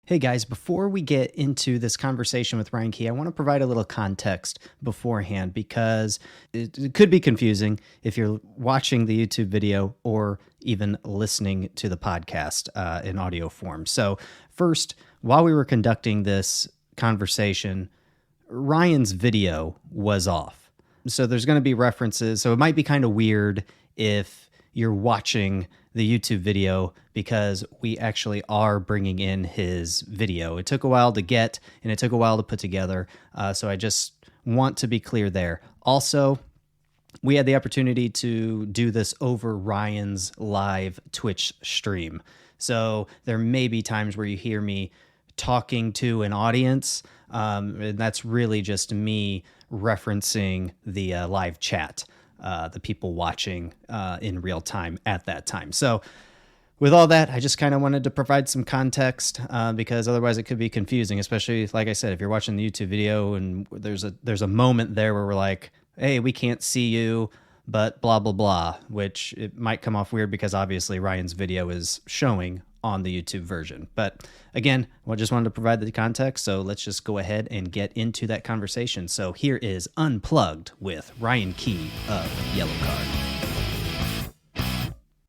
Hey guys, before we get into this conversation with Ryan Key, I want to provide a little context beforehand because it could be confusing if you're watching the YouTube video or even listening to the podcast in audio form. So, first, while we were conducting this conversation, Ryan's video was off. So, there's going to be references. So, it might be kind of weird if you're watching the YouTube video because we actually are bringing in his video. It took a while to get and it took a while to put together. So I just want to be clear there. Also, we had the opportunity to do this over Ryan's live Twitch stream. So there may be times where you hear me talking to an audience. And that's really just me referencing the live chat. The people watching in real time at that time. So with all that, I just kind of wanted to provide some context because otherwise it could be confusing, especially, like I said, if you're watching the YouTube video and there's a moment there where we're like, hey, we can't see you, but blah, blah, blah, which it might come off weird because obviously Ryan's video is showing on the YouTube version. But again, I just wanted to provide the context, so let's just go ahead and get into that conversation. So here is Unplugged with Ryan Key of Yellowcard.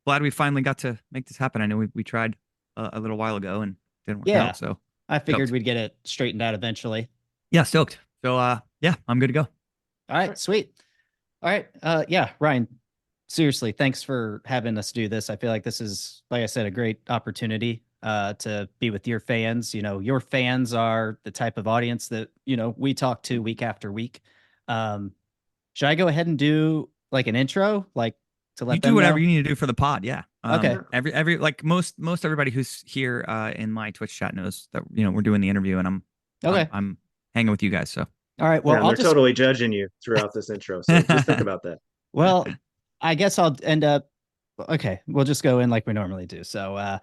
Glad we finally got to make this happen. I know we tried a little while ago and didn't work out, so I figured stoked. we'd get it straightened out eventually. Yeah, stoked. So yeah, I'm good to go. All right, sweet. All right, yeah, Ryan, seriously, thanks for having us do this. I feel like this is, like I said, a great opportunity to be with your fans. You know, your fans are the type of audience that, you know, we talk to week after week. Should I go ahead and do like an intro, like to let You them do whatever know? you need to do for the pod. Yeah. Okay. Every like most everybody who's here in my Twitch chat knows that we're doing the interview and I'm hanging with you guys. So All right. Well, Yeah, I'll they're just totally judging you throughout this intro. So just think about that. well, I guess I'll end up. Okay, we'll just go in like we normally do. So,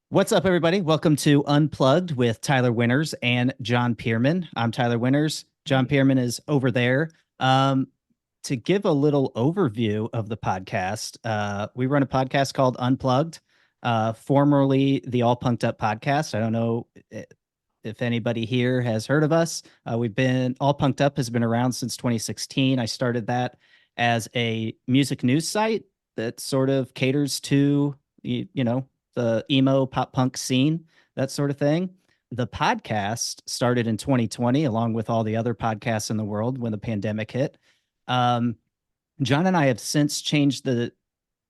what's up, everybody? Welcome to Unplugged with Tyler Winters and John Pierman. I'm Tyler Winters. John Pierman is over there. To give a little overview of the podcast, we run a podcast called Unplugged, formerly the All Punked Up podcast. I don't know if anybody here has heard of us. We've been All Punked Up has been around since 2016. I started that as a music news site that sort of caters to, you know, the emo pop punk scene, that sort of thing. The podcast started in 2020, along with all the other podcasts in the world when the pandemic hit. John and I have since changed it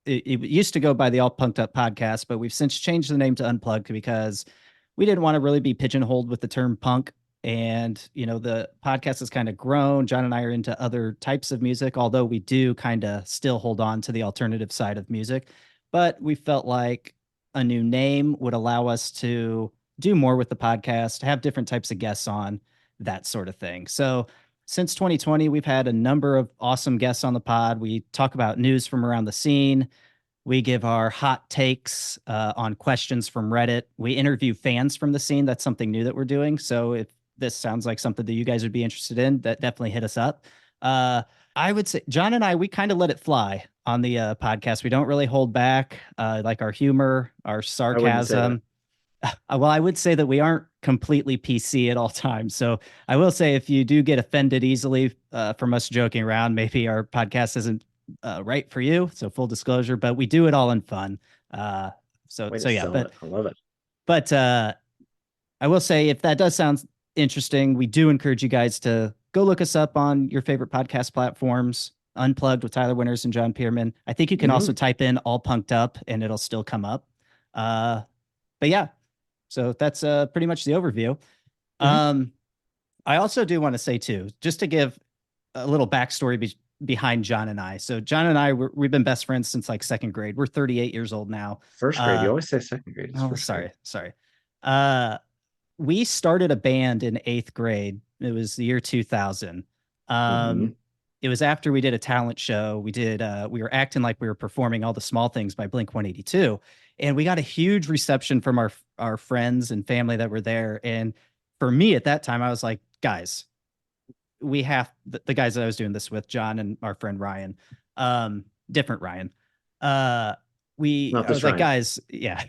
used to go by the All Punked Up podcast, but we've since changed the name to Unplugged because we didn't want to really be pigeonholed with the term punk. And, you know, the podcast has kind of grown. John and I are into other types of music, although we do kind of still hold on to the alternative side of music. But we felt like a new name would allow us to do more with the podcast, have different types of guests on, that sort of thing. So since 2020, we've had a number of awesome guests on the pod. We talk about news from around the scene. We give our hot takes on questions from Reddit. We interview fans from the scene. That's something new that we're doing. So if this sounds like something that you guys would be interested in, that definitely hit us up. I would say John and I, we kind of let it fly on the podcast. We don't really hold back, like our humor, our sarcasm. Well, I would say that we aren't completely PC at all times. So I will say if you do get offended easily from us joking around, maybe our podcast isn't right for you. So full disclosure, but we do it all in fun. So yeah, but I love it. But I will say if that does sound interesting, we do encourage you guys to go look us up on your favorite podcast platforms. Unplugged with Tyler Winters and John Pierman. I think you can also type in All Punked Up and it'll still come up. But yeah, so that's pretty much the overview. I also do want to say too, just to give a little backstory behind John and I. So John and I, we've been best friends since like second grade. We're 38 years old now. First grade. You always say second grade. It's sorry. We started a band in eighth grade. It was the year 2000. It was after we did a talent show. We were acting like we were performing All the Small Things by Blink-182. And we got a huge reception from our friends and family that were there. And for me at that time, I was like, guys, we have the guys that I was doing this with, John and our friend Ryan, different Ryan. I was like, guys, yeah.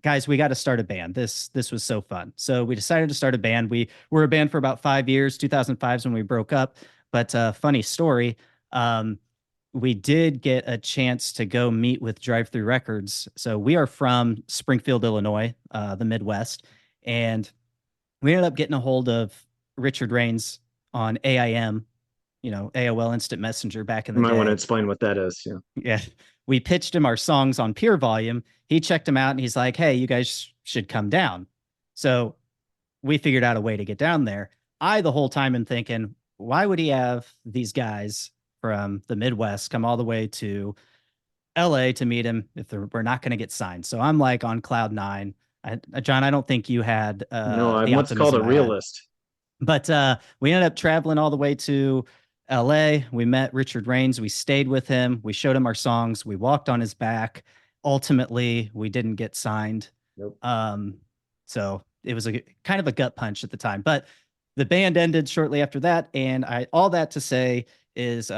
guys, we got to start a band. This was so fun. So we decided to start a band. We were a band for about 5 years. 2005 is when we broke up. But funny story, we did get a chance to go meet with Drive-Thru Records. So we are from Springfield, Illinois, the Midwest, and we ended up getting a hold of Richard Rains on AIM, AOL Instant Messenger back in the day. You might want to day. explain what that is. Yeah. Yeah. We pitched him our songs on Pure Volume. He checked them out and he's like, hey, you guys should come down. So we figured out a way to get down there. I, the whole time, am thinking, why would he have these guys from the Midwest come all the way to LA to meet him if we're not going to get signed? So I'm like on cloud nine. John, I don't think you had no, I'm what's called a realist. But we ended up traveling all the way to LA. We met Richard Rains. We stayed with him. We showed him our songs. We walked on his back. Ultimately, we didn't get signed. Nope. So it was a kind of a gut punch at the time. But the band ended shortly after that. And all that to say is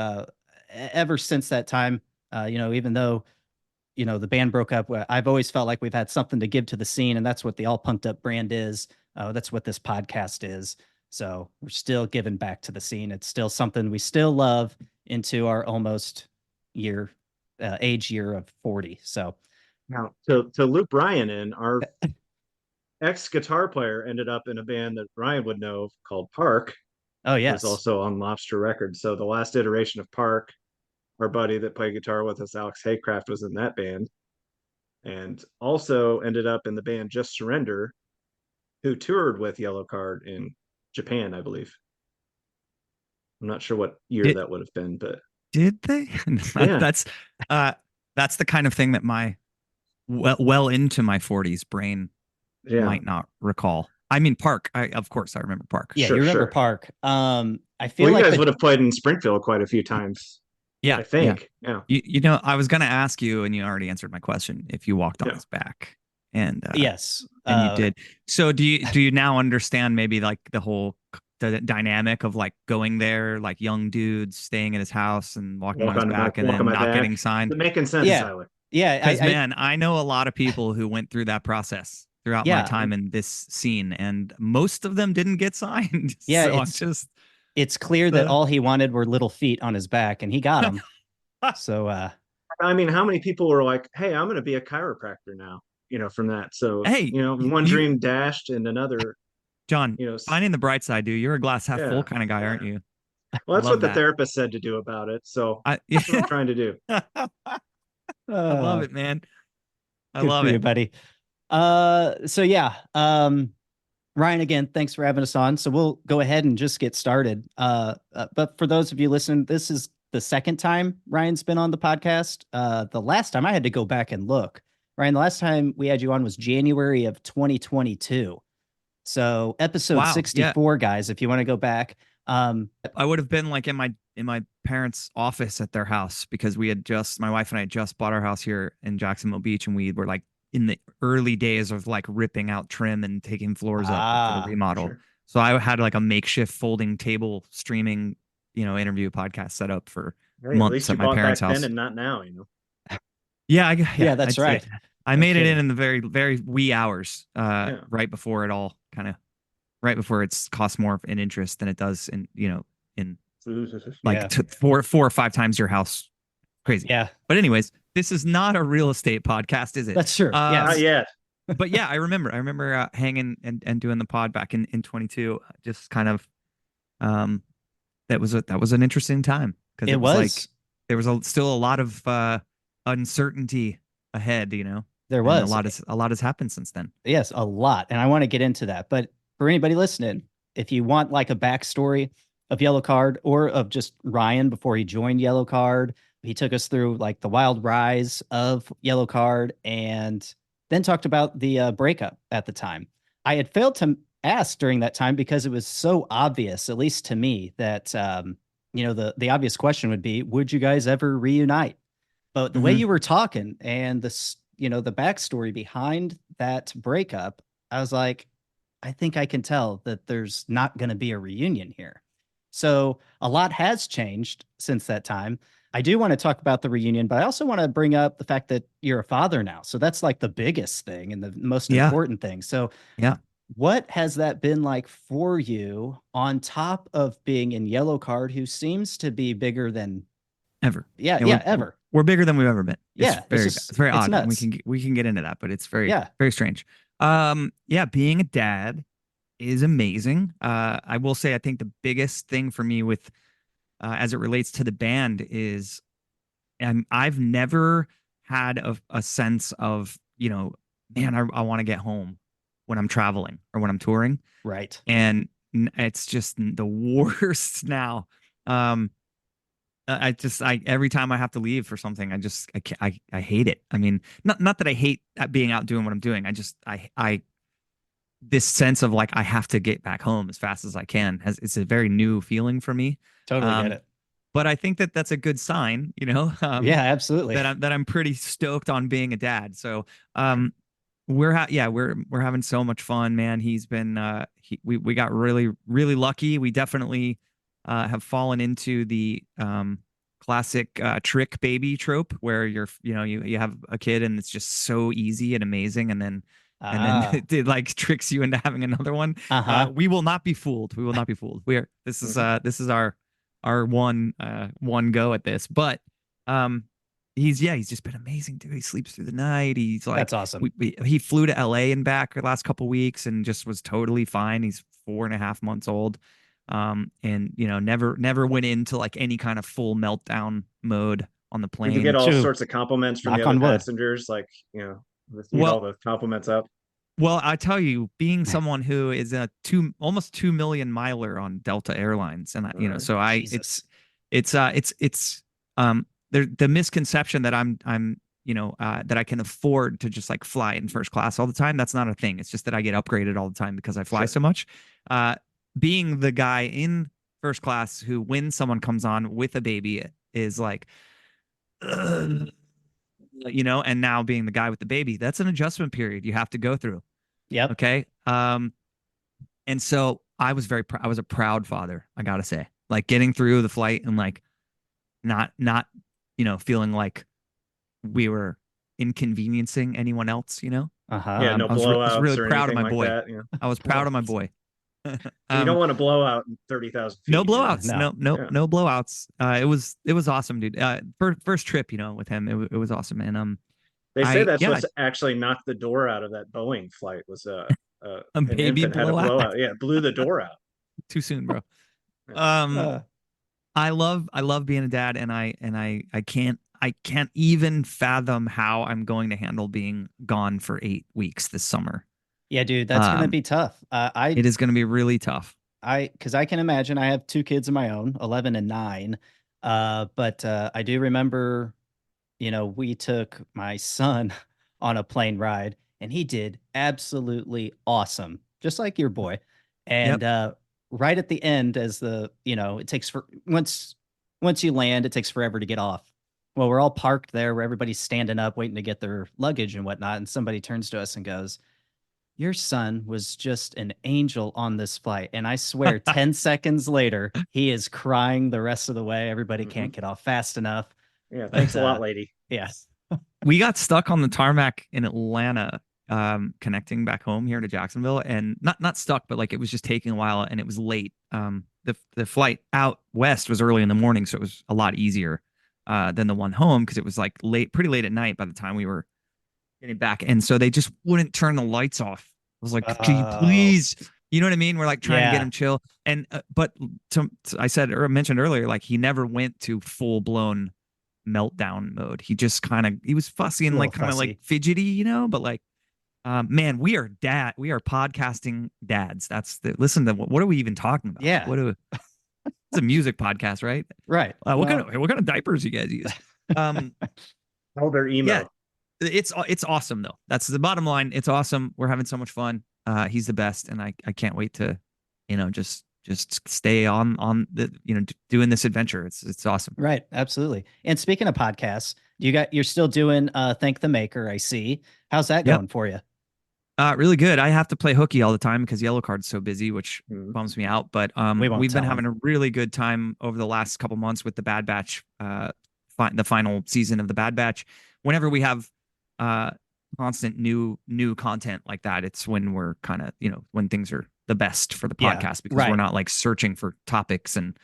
ever since that time, even though the band broke up, I've always felt like we've had something to give to the scene, and that's what the All Pumped Up brand is. That's what this podcast is. So we're still giving back to the scene. It's still something we still love into our almost age year of 40. So now to loop Ryan in, our ex guitar player ended up in a band that Ryan would know called Park. Oh, yes. It was also on Lobster Records. So the last iteration of Park, our buddy that played guitar with us, Alex Haycraft, was in that band, and also ended up in the band Just Surrender, who toured with Yellowcard in Japan, I believe. I'm not sure what year that would have been, but did they? Yeah. That's the kind of thing that my well into my 40s brain might not recall. I mean, Park. Of course I remember Park. Yeah, you remember Park. I feel like you guys would have played in Springfield quite a few times. Yeah, I think. Yeah. I was going to ask you, and you already answered my question. If you walked on his back, and yes, and you did. So do you now understand maybe like the dynamic of like going there, like young dudes staying at his house and walking on his back and then not getting signed? It's making sense, Tyler. Yeah, because man, I know a lot of people who went through that process throughout my time in this scene, and most of them didn't get signed. Yeah, so it's clear that all he wanted were little feet on his back, and he got them. So, I mean, how many people were like, "Hey, I'm going to be a chiropractor now," from that. So, hey, one dream dashed and another. John, finding the bright side, dude. You're a glass half full kind of guy, aren't you? Well, that's what the therapist said to do about it. So that's what I'm trying to do. I love it, man. I love it, buddy. So yeah, Ryan, again, thanks for having us on. So we'll go ahead and just get started. But for those of you listening, this is the second time Ryan's been on the podcast. The last time I had to go back and look. Ryan, the last time we had you on was January of 2022. So episode 64, guys, if you want to go back. I would have been like in my parents' office at their house, because my wife and I had just bought our house here in Jacksonville Beach, and we were like in the early days of like ripping out trim and taking floors up for the remodel. Sure. So I had like a makeshift folding table streaming, interview podcast set up for months at my parents' house. Then and not now, Yeah, that's right. I made it in the very, very wee hours, right before it all right before it's cost more in interest than it does in like 4 or 5 times your house. Crazy. Yeah. But anyways, this is not a real estate podcast, is it? That's true. Not yet. But yeah, I remember hanging and doing the pod back in 22. Just kind of, that was an interesting time, because it was like there was still a lot of uncertainty ahead. There was a lot has happened since then. Yes, a lot, and I want to get into that. But for anybody listening, if you want like a backstory of Yellowcard, or of just Ryan before he joined Yellowcard, he took us through like the wild rise of Yellowcard, and then talked about the breakup at the time. I had failed to ask during that time because it was so obvious, at least to me, that the obvious question would be, would you guys ever reunite? But the way you were talking and the backstory behind that breakup, I was like, I think I can tell that there's not going to be a reunion here. So a lot has changed since that time. I do want to talk about the reunion, but I also want to bring up the fact that you're a father now. So that's like the biggest thing and the most Yeah. important thing. So Yeah. what has that been like for you on top of being in Yellowcard, who seems to be bigger than Ever. yeah, Yeah, yeah, ever. we're bigger than we've ever been. It's Yeah, very it's very it's odd. And nuts. we can get into that, but it's very Yeah. very strange. Yeah, being a dad is amazing. I will say I think the biggest thing for me with as it relates to the band is I've never had a sense of, man, I want to get home when I'm traveling or when I'm touring. Right. And it's just the worst now. Um, I every time I have to leave for something, I can't, I hate it. I mean, not that I hate being out doing what I'm doing. I this sense of like I have to get back home as fast as I can has it's a very new feeling for me. Totally get Um, it. but I think that that's a good sign, Yeah, absolutely. that I'm pretty stoked on being a dad. So, we're having so much fun, man. He's been we got really lucky. We definitely have fallen into the classic trick baby trope where you have a kid and it's just so easy and amazing, and then Ah, it like tricks you into having another one. uh-huh. We will not be fooled. We will not be fooled. We're this is our one go at this, but um he's just been amazing, dude. He sleeps through the night. He's like That's awesome. he flew to LA and back the last couple weeks and just was totally fine. He's 4.5 months old. And never went into like any kind of full meltdown mode on the Did you get plane. all True. sorts of compliments from the Knock other on wood. passengers? Like, eat all Well, the compliments up. well, I tell you, being someone who is a almost 2 million miler on Delta Airlines, and All right. so Jesus. it's the misconception that I'm that I can afford to just like fly in first class all the time. That's not a thing. It's just that I get upgraded all the time because I fly Sure. so much. Uh, Being the guy in first class who, when someone comes on with a baby, is like, "Ugh," and now being the guy with the baby, that's an adjustment period you have to go through. Yep. Okay. And so I was a proud father, I gotta say, like getting through the flight and like not feeling like we were inconveniencing anyone else. Uh-huh. Yeah, no I was blowouts really or proud of anything my like boy. that. I was proud of my boy. So you don't um, want to blow out in 30,000 no feet. blowouts, No. no Yeah. no blowouts. It was awesome, dude. First trip, with him, it was awesome, and They say I that's yeah, what's actually knocked the door out of that Boeing flight was a an baby infant had a blowout. blowout. Yeah, it blew the door out. Too soon, bro. Yeah. Um, Uh, I love being a dad, and I can't even fathom how I'm going to handle being gone for 8 weeks this summer. yeah, dude, that's gonna Um, be tough. it is going to be really tough. Because I can imagine I have two kids of my own, 11 and 9. But I do remember, we took my son on a plane ride and he did absolutely awesome, just like your boy. And Yep. right at the end, as it takes for once you land, it takes forever to get off. Well, we're all parked there where everybody's standing up waiting to get their luggage and whatnot. And somebody turns to us and goes, your son was just an angel on this flight. And I swear, 10 seconds later, he is crying the rest of the way. Everybody Hmm. can't get off fast enough. Yeah, But thanks a lot, lady. yeah. We got stuck on the tarmac in Atlanta, connecting back home here to Jacksonville, and not stuck, but like it was just taking a while, and it was late. The flight out west was early in the morning, so it was a lot easier than the one home because it was like pretty late at night by the time we were getting back, and so they just wouldn't turn the lights off. I was like, "Can you Oh, please?" You know what I mean? We're like trying to get yeah. him chill, and but I said or mentioned earlier, like he never went to full blown meltdown mode. He was fussy A and little like kind of like fussy. fidgety, but like, man, we are podcasting dads. Listen to what are we even talking about? Yeah. It's a music podcast, right? Right. What kind Well, of diapers you guys use? Um, Oh, they're yeah, emo. it's awesome though. That's the bottom line. It's awesome. We're having so much fun. He's the best, and I can't wait to, just stay on the doing this adventure. It's awesome. right. Absolutely. And speaking of podcasts, you're still doing Thank the Maker, I see. How's that Yep. going for you? Really good. I have to play hooky all the time because Yellowcard's so busy, which Mhm. bums me out. But We won't we've been tell him. having a really good time over the last couple months with the Bad Batch the final season of the Bad Batch. Whenever we have constant new content like that, it's when we're kind of, when things are the best for the Yeah, podcast, because we're right. not like searching for topics and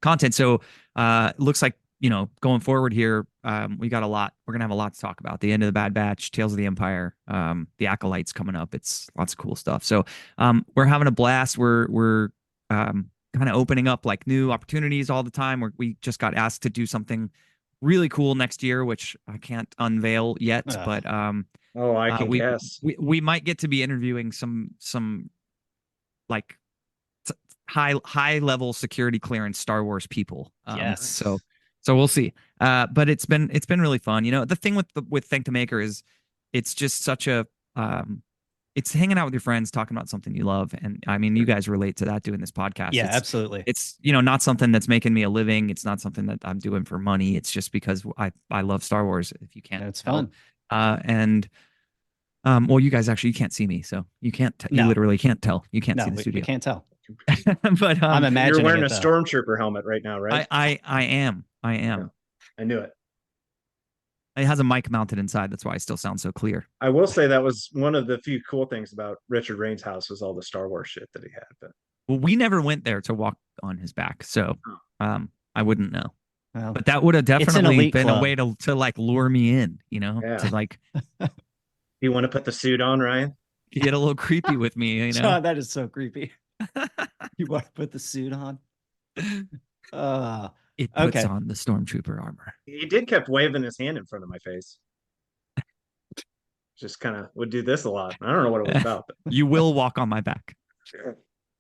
content. So it looks like, going forward here, we got a lot. We're gonna have a lot to talk about. The end of the Bad Batch, Tales of the Empire, the Acolytes coming up. It's lots of cool stuff. So we're having a blast. We're kind of opening up like new opportunities all the time. We just got asked to do something really cool next year, which I can't unveil yet, but oh, I can we, guess. we might get to be interviewing some like high level security clearance Star Wars people. Yes. So we'll see. But it's been really fun. The thing with Thank the Maker is it's just such a it's hanging out with your friends, talking about something you love. And I mean, you guys relate to that doing this podcast. Yeah, absolutely. It's, not something that's making me a living. It's not something that I'm doing for money. It's just because I love Star Wars. If you can't, it's fun. Well, you guys actually, you can't see me, so you can't, you literally can't tell. You can't see the studio. We can't tell. But I'm imagining you're wearing a stormtrooper helmet right now, right? I am. Yeah, I knew it. It has a mic mounted inside. That's why I still sound so clear. I will say that was one of the few cool things about Richard Rains' house was all the Star Wars shit that he had. But well, we never went there to walk on his back, so I wouldn't know. Well, but that would have definitely been club. A way to like lure me in, to like. You want to put the suit on, Ryan? Get a little creepy with me, John, that is so creepy. You want to put the suit on? It puts on the stormtrooper armor. He did kept waving his hand in front of my face. Just kind of would do this a lot. I don't know what it was about. But. You will walk on my back.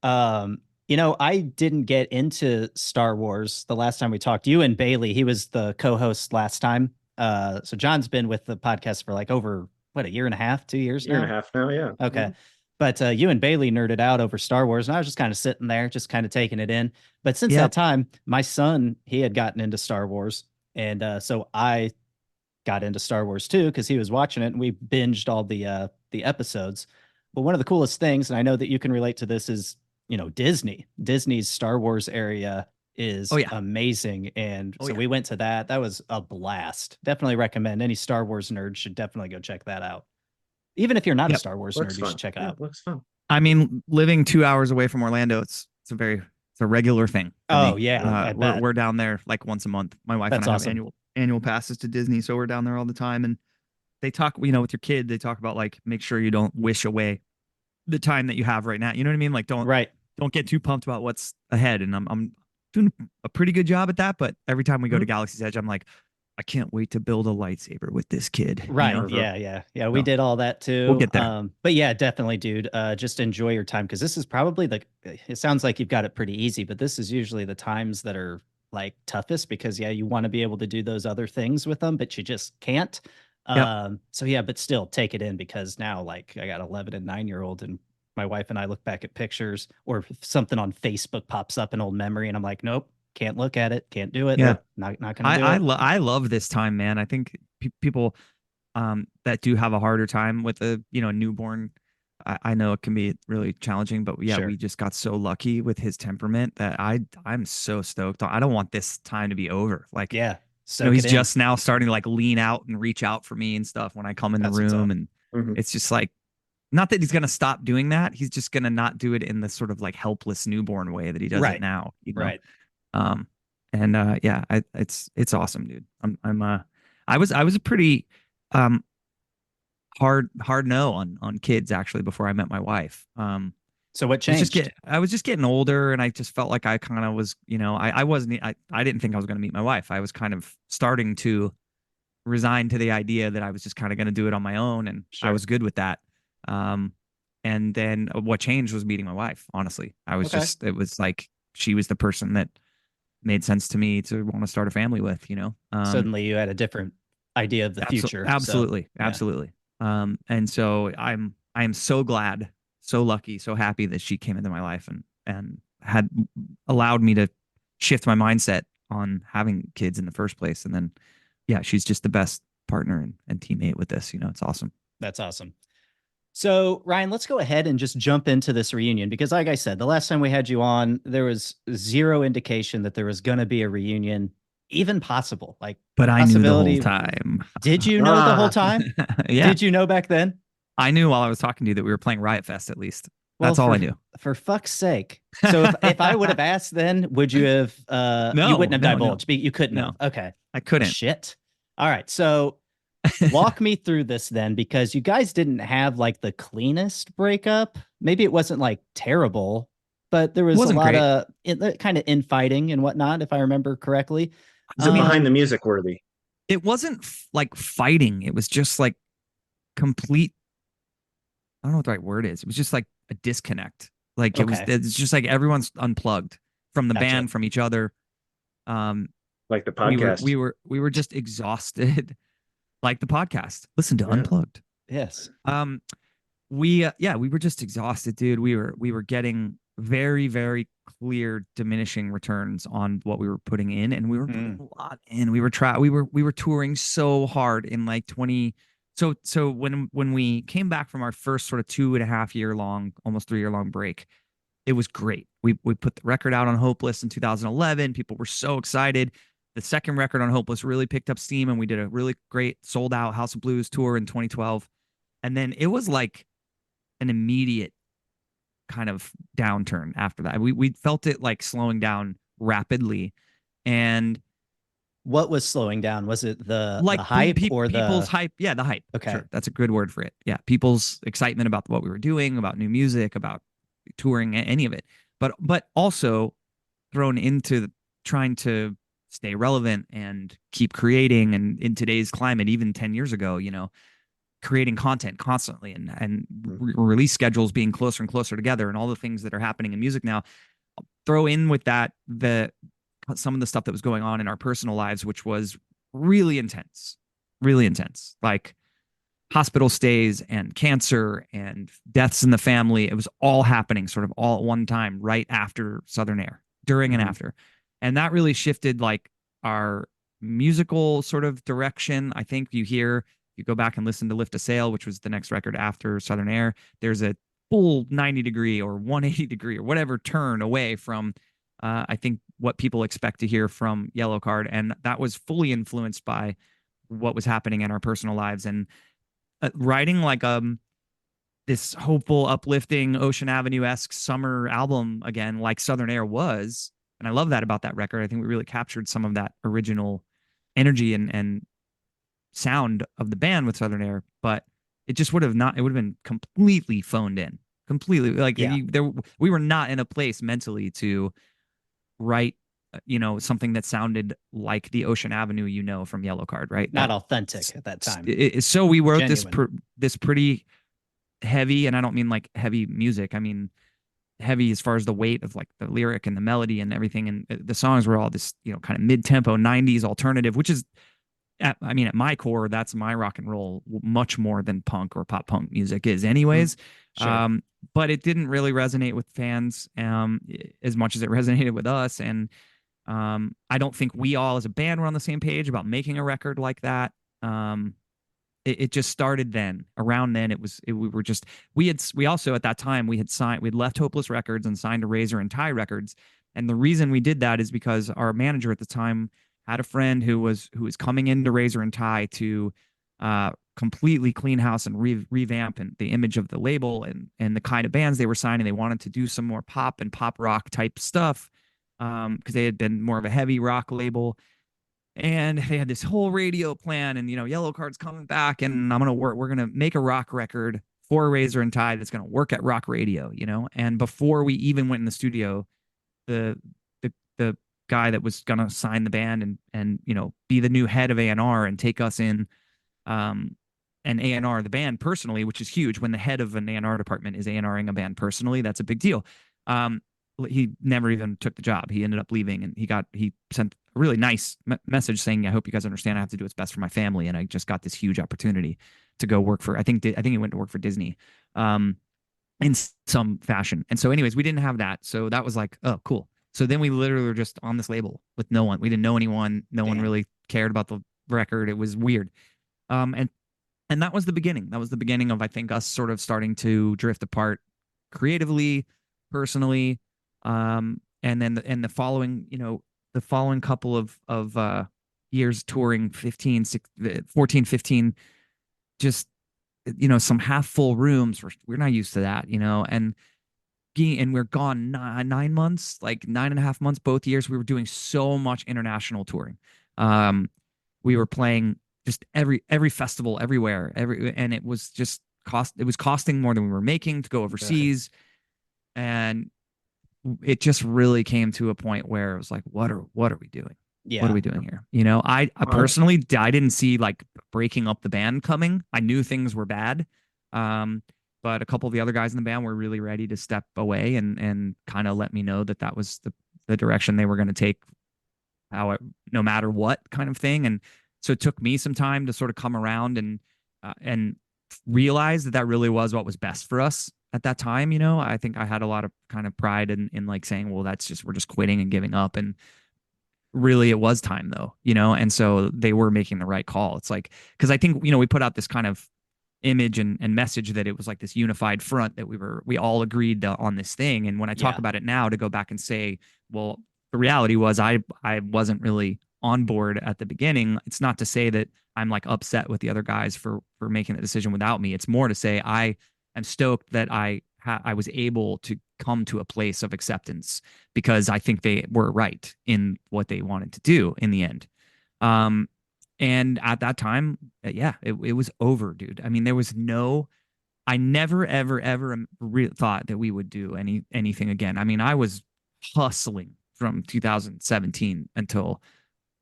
I didn't get into Star Wars the last time we talked. You and Bailey, he was the co-host last time. So John's been with the podcast for like over, a year and a half, 2 years now? Year and a half now, yeah. Okay. Mm-hmm. But you and Bailey nerded out over Star Wars, and I was just kind of sitting there, just kind of taking it in. But since that time, my son, he had gotten into Star Wars, and so I got into Star Wars too, because he was watching it, and we binged all the episodes. But one of the coolest things, and I know that you can relate to this, is Disney's Star Wars area is amazing, and so we went to that. That was a blast. Definitely recommend. Any Star Wars nerd should definitely go check that out. Even if you're not a Star Wars nerd, you should check it out. Looks fun. I mean, living 2 hours away from Orlando, it's a regular thing. We're down there like once a month. My wife and I have annual passes to Disney, so we're down there all the time. And they talk, with your kid, they talk about like make sure you don't wish away the time that you have right now. You know what I mean? Like don't get too pumped about what's ahead. And I'm doing a pretty good job at that. But every time we go to Galaxy's Edge, I'm like, I can't wait to build a lightsaber with this kid. Right. Yeah. We did all that too. We'll get there. But yeah, definitely, dude. Just enjoy your time, because this is probably it sounds like you've got it pretty easy, but this is usually the times that are like toughest, because you want to be able to do those other things with them, but you just can't. But still take it in, because now like I got 11 and 9-year-old, and my wife and I look back at pictures, or if something on Facebook pops up, an old memory, and I'm like, nope. Can't look at it. Can't do it. Yeah. Not gonna do it. I love this time, man. I think people that do have a harder time with a newborn, I know it can be really challenging, but we just got so lucky with his temperament that I'm so stoked. I don't want this time to be over. Like he's just now starting to like lean out and reach out for me and stuff when I come in the room, and it's just like, not that he's gonna stop doing that. He's just gonna not do it in the sort of like helpless newborn way that he does it now. Right. It's awesome, dude. I was a pretty hard no on kids actually before I met my wife. So what changed? I was just getting older, and I just felt like I kind of was, I didn't think I was going to meet my wife. I was kind of starting to resign to the idea that I was just kind of going to do it on my own, and I was good with that. And then what changed was meeting my wife. Honestly, I was it was like she was the person that made sense to me to want to start a family with, Suddenly you had a different idea of the future. Absolutely. And so I am so glad, so lucky, so happy that she came into my life and had allowed me to shift my mindset on having kids in the first place. And then, she's just the best partner and teammate with this, it's awesome. That's awesome. So, Ryan, let's go ahead and just jump into this reunion, because like I said, the last time we had you on, there was zero indication that there was going to be a reunion. even possible. Like But the I knew the whole possibility. time. Did you know the whole Ah, time? Yeah, Did you know back then? I knew while I was talking to you that we were playing Riot Fest at least. Well, That's all I knew. for fuck's sake. So if I would have asked then, would you have you No, wouldn't have no, no, divulged. You couldn't have. no. Okay. I Well, couldn't. shit. All right. So walk me through this then, because you guys didn't have like the cleanest breakup. Maybe it wasn't like terrible, but there was a Wasn't lot great. of kind of infighting and whatnot, if I remember correctly. is I it mean, behind the Um, music worthy? it wasn't like fighting. It was just like complete. I don't know what the right word is. It was just like a disconnect. Like okay, it's just like everyone's unplugged from the gotcha. band, from each other. Um, Like the we were podcast? we were we were just exhausted, like the podcast. Listen to Yeah. Unplugged. Yes. Um, yeah, we were just exhausted, dude. We were getting very, very clear diminishing returns on what we were putting in, and we were putting Mm. a lot in. We were touring so hard in like 20. So when we came back from our first sort of 2.5 year long, almost 3 year long break, it was great. We put the record out on Hopeless in 2011. People were so excited. The second record on Hopeless really picked up steam, and we did a really great sold out House of Blues tour in 2012. And then it was like an immediate kind of downturn after that. We felt it like slowing down rapidly, and What was slowing down? Was it the like hype or people's the hype. Yeah, the hype. okay. Sure, that's a good word for it. Yeah, people's excitement about what we were doing, about new music, about touring, any of it. But also thrown into trying to stay relevant and keep creating. And in today's climate, even 10 years ago, creating content constantly, and release schedules being closer and closer together, and all the things that are happening in music now. Throw in with that the some of the stuff that was going on in our personal lives, which was really intense, like hospital stays and cancer and deaths in the family. It was all happening sort of all at one time, right after Southern Air, during and Mhm. after. And that really shifted like our musical sort of direction. I think you go back and listen to Lift a Sail, which was the next record after Southern Air, there's a full 90-degree or 180-degree or whatever turn away from I think what people expect to hear from Yellowcard. And that was fully influenced by what was happening in our personal lives. And writing like this hopeful, uplifting Ocean Avenue esque summer album again, like Southern Air was. And I love that about that record. I think we really captured some of that original energy and sound of the band with Southern Air, but it just would have not. It would have been completely phoned in, completely like Yeah. we were not in a place mentally to write, something that sounded like the Ocean Avenue, from Yellowcard, right? Not authentic at that time. So we wrote Genuine. this pretty heavy, and I don't mean like heavy music. I mean heavy as far as the weight of like the lyric and the melody and everything. And the songs were all this, kind of mid-tempo 90s alternative, which is, at my core, that's my rock and roll much more than punk or pop punk music is, anyways. Sure. But it didn't really resonate with fans as much as it resonated with us. And I don't think we all as a band were on the same page about making a record like that. It just started then. Around then, we also at that time we'd left Hopeless Records and signed to Razor and Tie Records. And the reason we did that is because our manager at the time had a friend who was coming into Razor and Tie to completely clean house and revamp and the image of the label and the kind of bands they were signing. They wanted to do some more pop and pop rock type stuff because they had been more of a heavy rock label. And they had this whole radio plan, and Yellowcard's coming back, and we're gonna make a rock record for Razor and Tie that's gonna work at rock radio, And before we even went in the studio, the the guy that was gonna sign the band and be the new head of A&R and take us in, and A&R the band personally, which is huge. When the head of an A&R department is A&Ring a band personally, that's a big deal. He never even took the job. He ended up leaving, and he sent a really nice message saying, "I hope you guys understand. I have to do what's best for my family, and I just got this huge opportunity to go work for." I think he went to work for Disney, in some fashion. And so, anyways, we didn't have that, so that was like, oh, cool. So then we literally were just on this label with no one. We didn't know anyone. No one really cared about the record. It was weird. And that was the beginning. That was the beginning of, I think, us sort of starting to drift apart creatively, personally. And then the following, the following couple of years touring, 14, 15, just some half full rooms. We're not used to that, and we're gone 9 months, like 9.5 months, both years. We were doing so much international touring. We were playing just every festival everywhere, and it was just it was costing more than we were making to go Right. overseas. And it just really came to a point where it was like, what are we doing? What are Yeah. we doing here? I personally, I didn't see like breaking up the band coming. I knew things were bad. Um, but a couple of the other guys in the band were really ready to step away and kind of let me know that that was the direction they were going to take, no matter what kind of thing. And so it took me some time to sort of come around and realize that that really was what was best for us at that time. I think I had a lot of kind of pride in like saying, well, we're just quitting and giving up. And really it was time though, and so they were making the right call. It's like, because I think, we put out this kind of image and message that it was like this unified front, that we all agreed on this thing. And when I talk Yeah. about it now, to go back and say, well, the reality was I wasn't really on board at the beginning. It's not to say that I'm like upset with the other guys for making the decision without me. It's more to say I am stoked that I was able to come to a place of acceptance, because I think they were right in what they wanted to do in the end. Um, and at that time, yeah, it was over, dude. I mean, I never, ever, ever thought that we would do anything again. I mean, I was hustling from 2017 until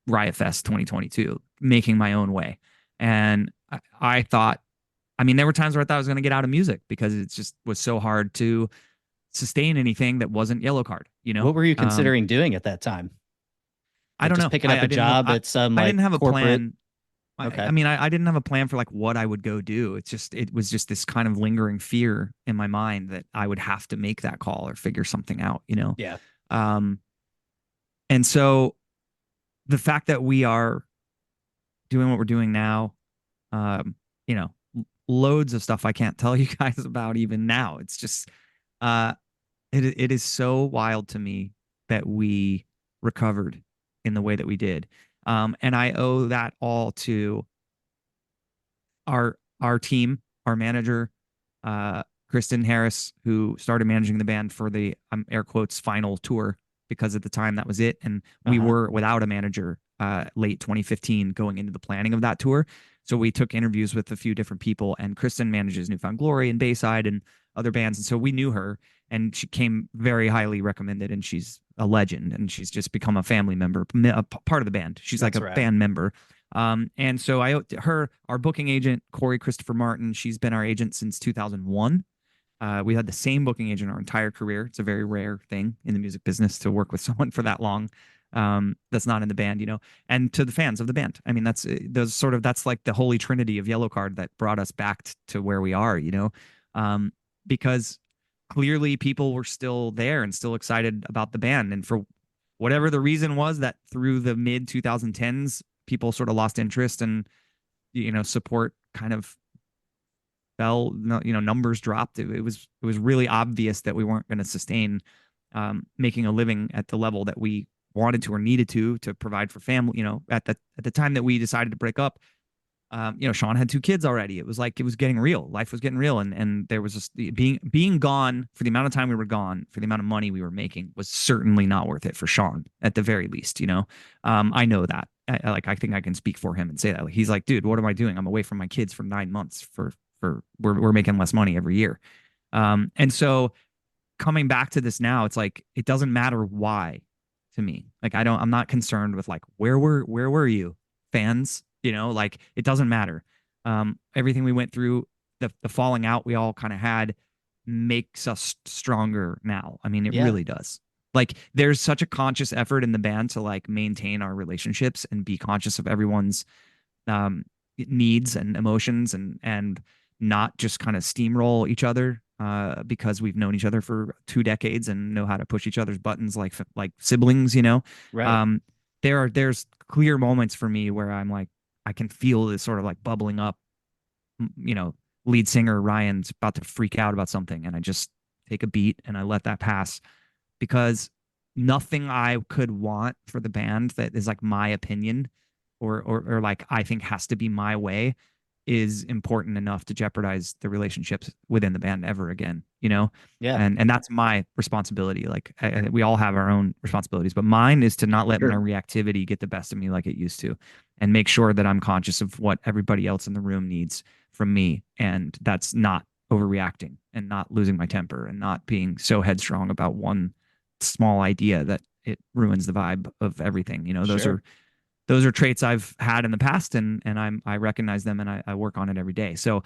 Riot Fest 2022, making my own way. And I thought, I mean, there were times where I thought I was going to get out of music because it just was so hard to sustain anything that wasn't Yellowcard. What were you considering doing at that time? I Like don't just know. picking up a I didn't have job at some I like didn't have a corporate. plan. I Okay. mean, I didn't have a plan for like what I would go do. It was just this kind of lingering fear in my mind that I would have to make that call or figure something out. Yeah. Um, and so the fact that we are doing what we're doing now, um, you know, loads of stuff I can't tell you guys about even now. It's just, uh, it is so wild to me that we recovered in the way that we did. And I owe that all to our team, our manager, Kristen Harris, who started managing the band for the air quotes final tour, because at the time that was it, and we Uh-huh. were without a manager late 2015 going into the planning of that tour. So we took interviews with a few different people, and Kristen manages Newfound Glory and Bayside and other bands, and so we knew her, and she came very highly recommended, and she's a legend, and she's just become a family member, a part of the band. She's like That's a right. band member. And so I her our booking agent, Corey Christopher Martin. She's been our agent since 2001. We had the same booking agent our entire career. It's a very rare thing in the music business to work with someone for that long. That's not in the band. And to the fans of the band. I mean, that's like the holy trinity of Yellowcard that brought us back to where we are. Because clearly people were still there and still excited about the band. And for whatever the reason was, that through the mid 2010s, people sort of lost interest, and support kind of fell. Numbers dropped. It was really obvious that we weren't going to sustain making a living at the level that we wanted to or needed to provide for family. At the time that we decided to break up, Sean had 2 kids already. It was like it was getting real. Life was getting real, and there was just being gone for the amount of time we were gone, for the amount of money we were making, was certainly not worth it for Sean, at the very least. I know that. I think I can speak for him and say that. Like, he's like, dude, what am I doing? I'm away from my kids for 9 months. We're making less money every year. And so coming back to this now, it's like it doesn't matter why to me. Like I'm not concerned with like where were you, fans? Like it doesn't matter. Everything we went through, the falling out we all kind of had, makes us stronger now. I mean, it Yeah. really does. Like there's such a conscious effort in the band to like maintain our relationships and be conscious of everyone's um, needs and emotions, and not just kind of steamroll each other because we've known each other for 2 decades and know how to push each other's buttons like siblings. Right. Um, there's clear moments for me where I'm like, I can feel this sort of like bubbling up. You know, lead singer Ryan's about to freak out about something, and I just take a beat and I let that pass, because nothing I could want for the band that is like my opinion or like I think has to be my way is important enough to jeopardize the relationships within the band ever again, you know? Yeah, And that's my responsibility. Like we all have our own responsibilities, but mine is to not let my Sure. reactivity get the best of me like it used to, and make sure that I'm conscious of what everybody else in the room needs from me. And that's not overreacting and not losing my temper and not being so headstrong about one small idea that it ruins the vibe of everything. You know, sure. those are traits I've had in the past, and I recognize them, and I work on it every day. So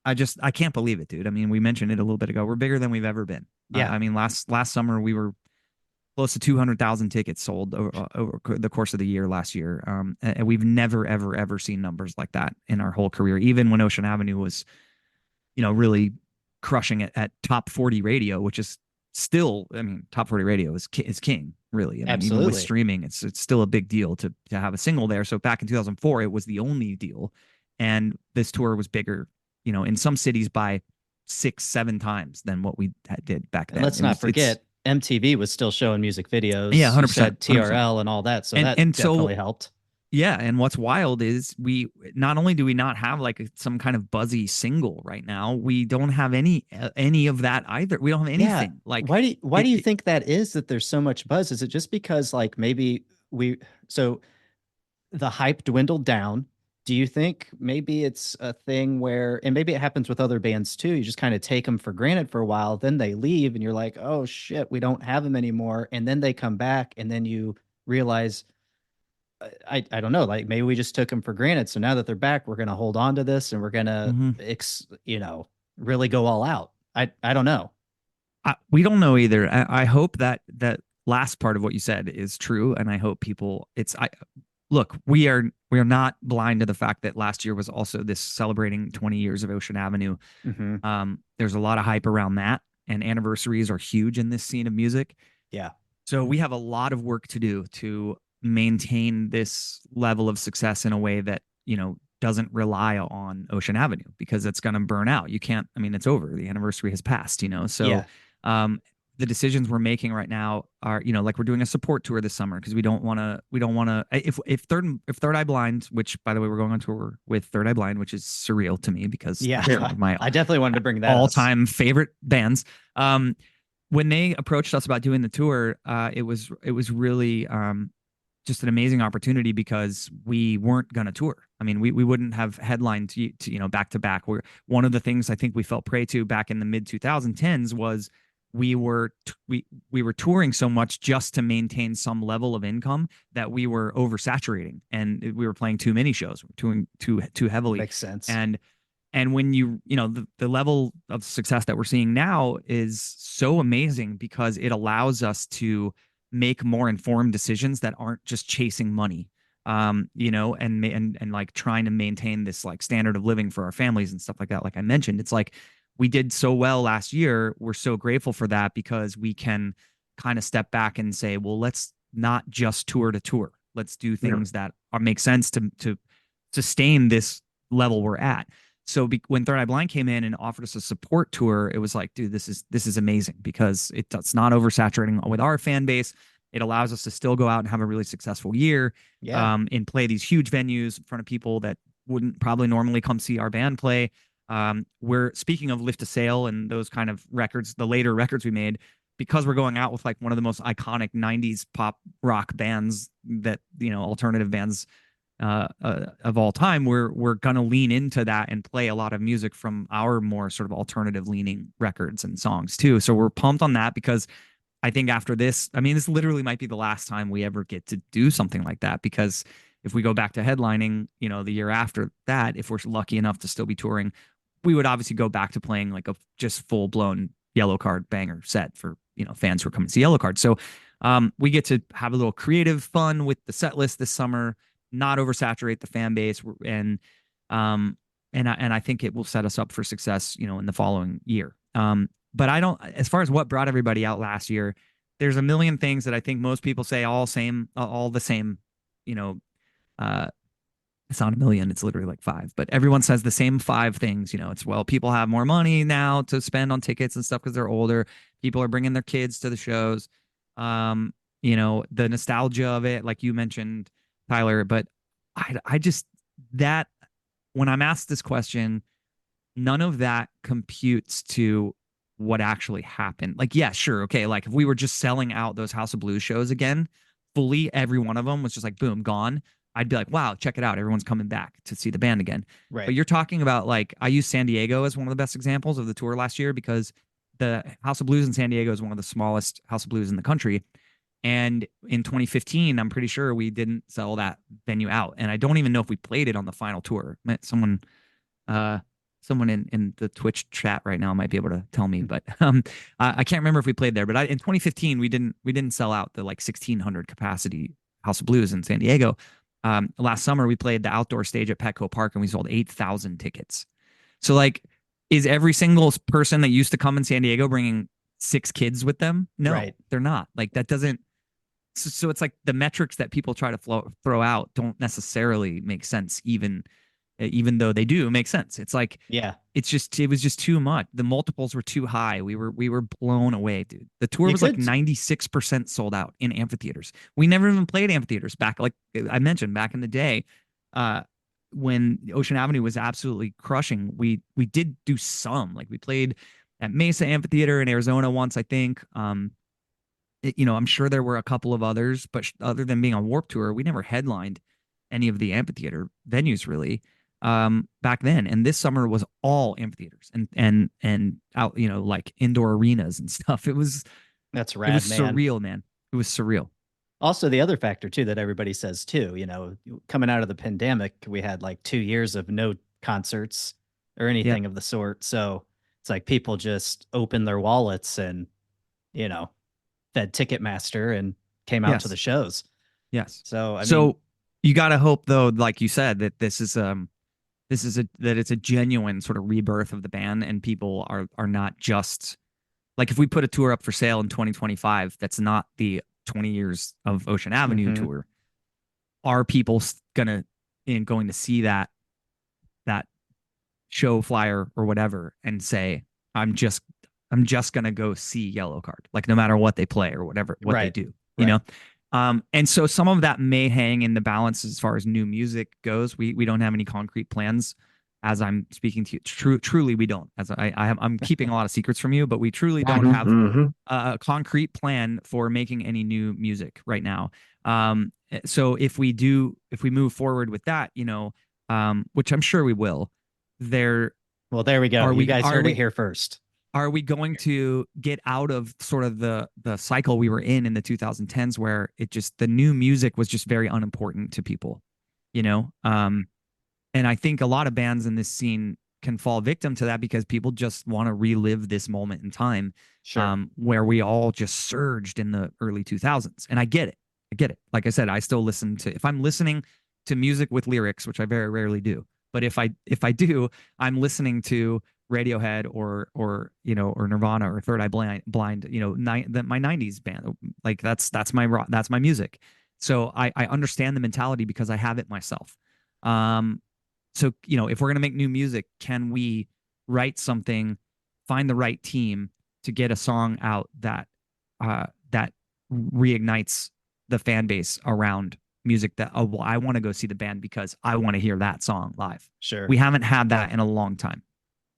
I can't believe it, dude. I mean, we mentioned it a little bit ago. We're bigger than we've ever been. Yeah, I mean, last summer we were close to 200,000 tickets sold over the course of the year last year. And we've never ever seen numbers like that in our whole career. Even when Ocean Avenue was, really crushing it at top 40 radio, which is still, I mean, top 40 radio is king, really. I mean, even with absolutely. streaming, it's still a big deal to have a single there. So back in 2004, it was the only deal, and this tour was bigger, in some cities by 6, 7 times than what we did back And then. let's not forget, MTV was still showing music Yeah, videos. You 100%, said 100%. TRL and all that, so And that and so definitely helped. yeah, and what's wild is we not only do we not have like some kind of buzzy single right now, we don't have any of that either. We don't have Yeah. anything like Why do you it. think that is that there's so much buzz? Is it just because like maybe we so the hype dwindled down? Do you think maybe it's a thing where, and maybe it happens with other bands too, you just kind of take them for granted for a while, then they leave and you're like, oh shit, we don't have them anymore. And then they come back and then you realize, I don't know, like maybe we just took them for granted. So now that they're back, we're going to hold on to this and we're going to, Mhm. really go all out. I don't know. We don't know either. I hope that last part of what you said is true, and I hope people. It's I look. We are not blind to the fact that last year was also this celebrating 20 years of Ocean Avenue. Hmm. There's a lot of hype around that, and anniversaries are huge in this scene of music. Yeah. So we have a lot of work to do to maintain this level of success in a way that, doesn't rely on Ocean Avenue because it's going to burn out. You can't, I mean, it's over. The anniversary has passed. So Yeah. um, the decisions we're making right now are, like we're doing a support tour this summer because we don't want to, if Third Eye Blind, which by the way, we're going on tour with Third Eye Blind, which is surreal to me because Yeah. that's one of my I definitely wanted to bring that up. all-time favorite bands. When they approached us about doing the tour, it was really just an amazing opportunity because we weren't going to tour. I mean, we wouldn't have headlined to back to back. One of the things I think we felt prey to back in the mid 2010s was we were touring so much just to maintain some level of income that we were oversaturating and we were playing too many shows, touring too heavily. Makes sense. And when the level of success that we're seeing now is so amazing because it allows us to make more informed decisions that aren't just chasing money, and like trying to maintain this like standard of living for our families and stuff like that. Like I mentioned, it's like we did so well last year. We're so grateful for that because we can kind of step back and say, well, let's not just tour to tour. Let's do Yeah. things that make sense to sustain this level we're at. So when Third Eye Blind came in and offered us a support tour, it was like, dude, this is amazing because it's not oversaturating with our fan base. It allows us to still go out and have a really successful year, Yeah. and play these huge venues in front of people that wouldn't probably normally come see our band play. We're speaking of Lift to Sail and those kind of records, the later records we made, because we're going out with like one of the most iconic 90s pop rock bands that, alternative bands of all time, we're gonna lean into that and play a lot of music from our more sort of alternative leaning records and songs too. So we're pumped on that because I think after this, I mean, this literally might be the last time we ever get to do something like that because if we go back to headlining, the year after that, if we're lucky enough to still be touring, we would obviously go back to playing like a just full blown Yellowcard banger set for fans who are coming to see Yellowcard. So we get to have a little creative fun with the set list this summer, not oversaturate the fan base, um and I think it will set us up for success, in the following year. But I don't, as far as what brought everybody out last year, there's a million things that I think most people say all the same, you know, uh it's not a million, it's literally like five, but everyone says the same five things. It's, well, people have more money now to spend on tickets and stuff because they're older. People are bringing their kids to the shows. The nostalgia of it, like you mentioned, Tyler. But I just that when I'm asked this question, none of that computes to what actually happened. Like, yeah, sure, okay. Like if we were just selling out those House of Blues shows again, fully, every one of them was just like boom, gone. I'd be like, wow, check it out. Everyone's coming back to see the band again. But Right. you're talking about like I use San Diego as one of the best examples of the tour last year because the House of Blues in San Diego is one of the smallest House of Blues in the country. And in 2015, I'm pretty sure we didn't sell that venue out. And I don't even know if we played it on the final tour. Uh, someone in the Twitch chat right now might be able to tell me, but I can't remember if we played there. But in 2015, we didn't sell out the like 1,600 capacity House of Blues in San Diego. Last summer we played the outdoor stage at Petco Park and we sold 8,000 tickets. So like, is every single person that used to come in San Diego bringing 6 kids with them? No, Right. they're not. Like that doesn't. So it's like the metrics that people try to throw out don't necessarily make sense, even though they do make sense. It's like Yeah. it was just too much. The multiples were too high. We were blown away, dude. The tour You was like could 96% sold out in amphitheaters. We never even played amphitheaters back, like I mentioned, back in the day. Uh, when Ocean Avenue was absolutely crushing, we did do some. Like we played at Mesa Amphitheater in Arizona once, I think. I'm sure there were a couple of others, but other than being on Warp Tour, we never headlined any of the amphitheater venues really back then. And this summer was all amphitheaters and out, like indoor arenas and stuff. That's It was rad, man. surreal, man. It was surreal. Also, the other factor too that everybody says too, coming out of the pandemic, we had like 2 years of no concerts or Yep. anything of the sort. So it's like people just opened their wallets and, you know, fed Ticketmaster and came out to the Yes. shows. Yes. So, I mean, So you got to hope though, like you said, that that it's a genuine sort of rebirth of the band and people are not just like if we put a tour up for sale in 2025, that's not the 20 years of Ocean Avenue mhm, tour. Are people going to see that show flyer or whatever and say, I'm just I'm just gonna go see Yellowcard, like no matter what they play or what they right, do, you right. know? And so some of that may hang in the balance as far as new music goes. We don't have any concrete plans as I'm speaking to you. Truly, we don't. As I'm keeping a lot of secrets from you, but we truly don't have Mhm. a concrete plan for making any new music right now. So if we move forward with that, which I'm sure we will, there Well, there we go. are You we guys are heard it we here first. are we going to get out of sort of the cycle we were in the 2010s where the new music was just very unimportant to people, you know? And I think a lot of bands in this scene can fall victim to that because people just want to relive this moment in time, Sure. where we all just surged in the early 2000s. And I get it. I get it. Like I said, I still listen to, if I'm listening to music with lyrics, which I very rarely do, but if I do, I'm listening to Radiohead or Nirvana or Third Eye Blind, my 90s band. Like that's my rock, that's my music. So I understand the mentality because I have it myself. So if we're going to make new music, can we write something, find the right team to get a song out that reignites the fan base around music that, oh well, I want to go see the band because I want to hear that song live. Sure. We haven't had that in a long time.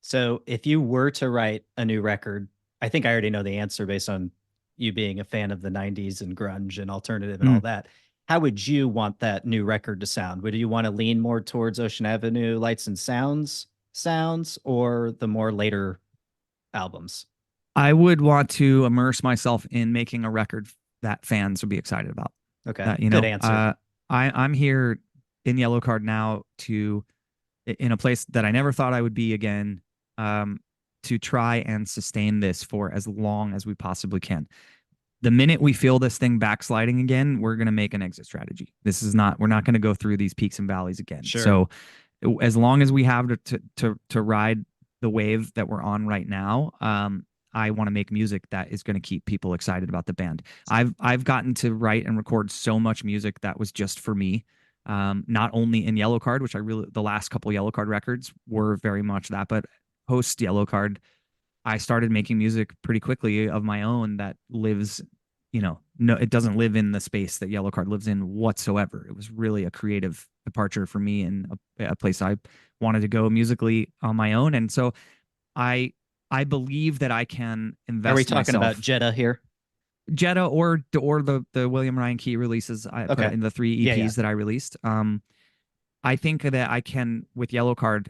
So, if you were to write a new record, I think I already know the answer based on you being a fan of the 90s and grunge and alternative and all Mm. that. How would you want that new record to sound? Would you want to lean more towards Ocean Avenue Lights and sounds or the more later albums? I would want to immerse myself in making a record that fans would be excited about. Okay. That, Good answer. I'm here in Yellowcard now in a place that I never thought I would be again, to try and sustain this for as long as we possibly can. The minute we feel this thing backsliding again, we're going to make an exit strategy. We're not going to go through these peaks and valleys again. Sure. So as long as we have to ride the wave that we're on right now, I want to make music that is going to keep people excited about the band. I've gotten to write and record so much music that was just for me. Not only in Yellowcard, which the last couple Yellowcard records were very much that, but post Yellowcard, I started making music pretty quickly of my own that lives no, it doesn't live in the space that Yellowcard lives in whatsoever. It was really a creative departure for me and a place I wanted to go musically on my own. And so I I believe that I can Are we invest talking about myself. Jeddah here? Jetta or the William Ryan Key releases I put Okay. in the three Yeah, yeah. EPs that I released. I think that I can with Yellowcard,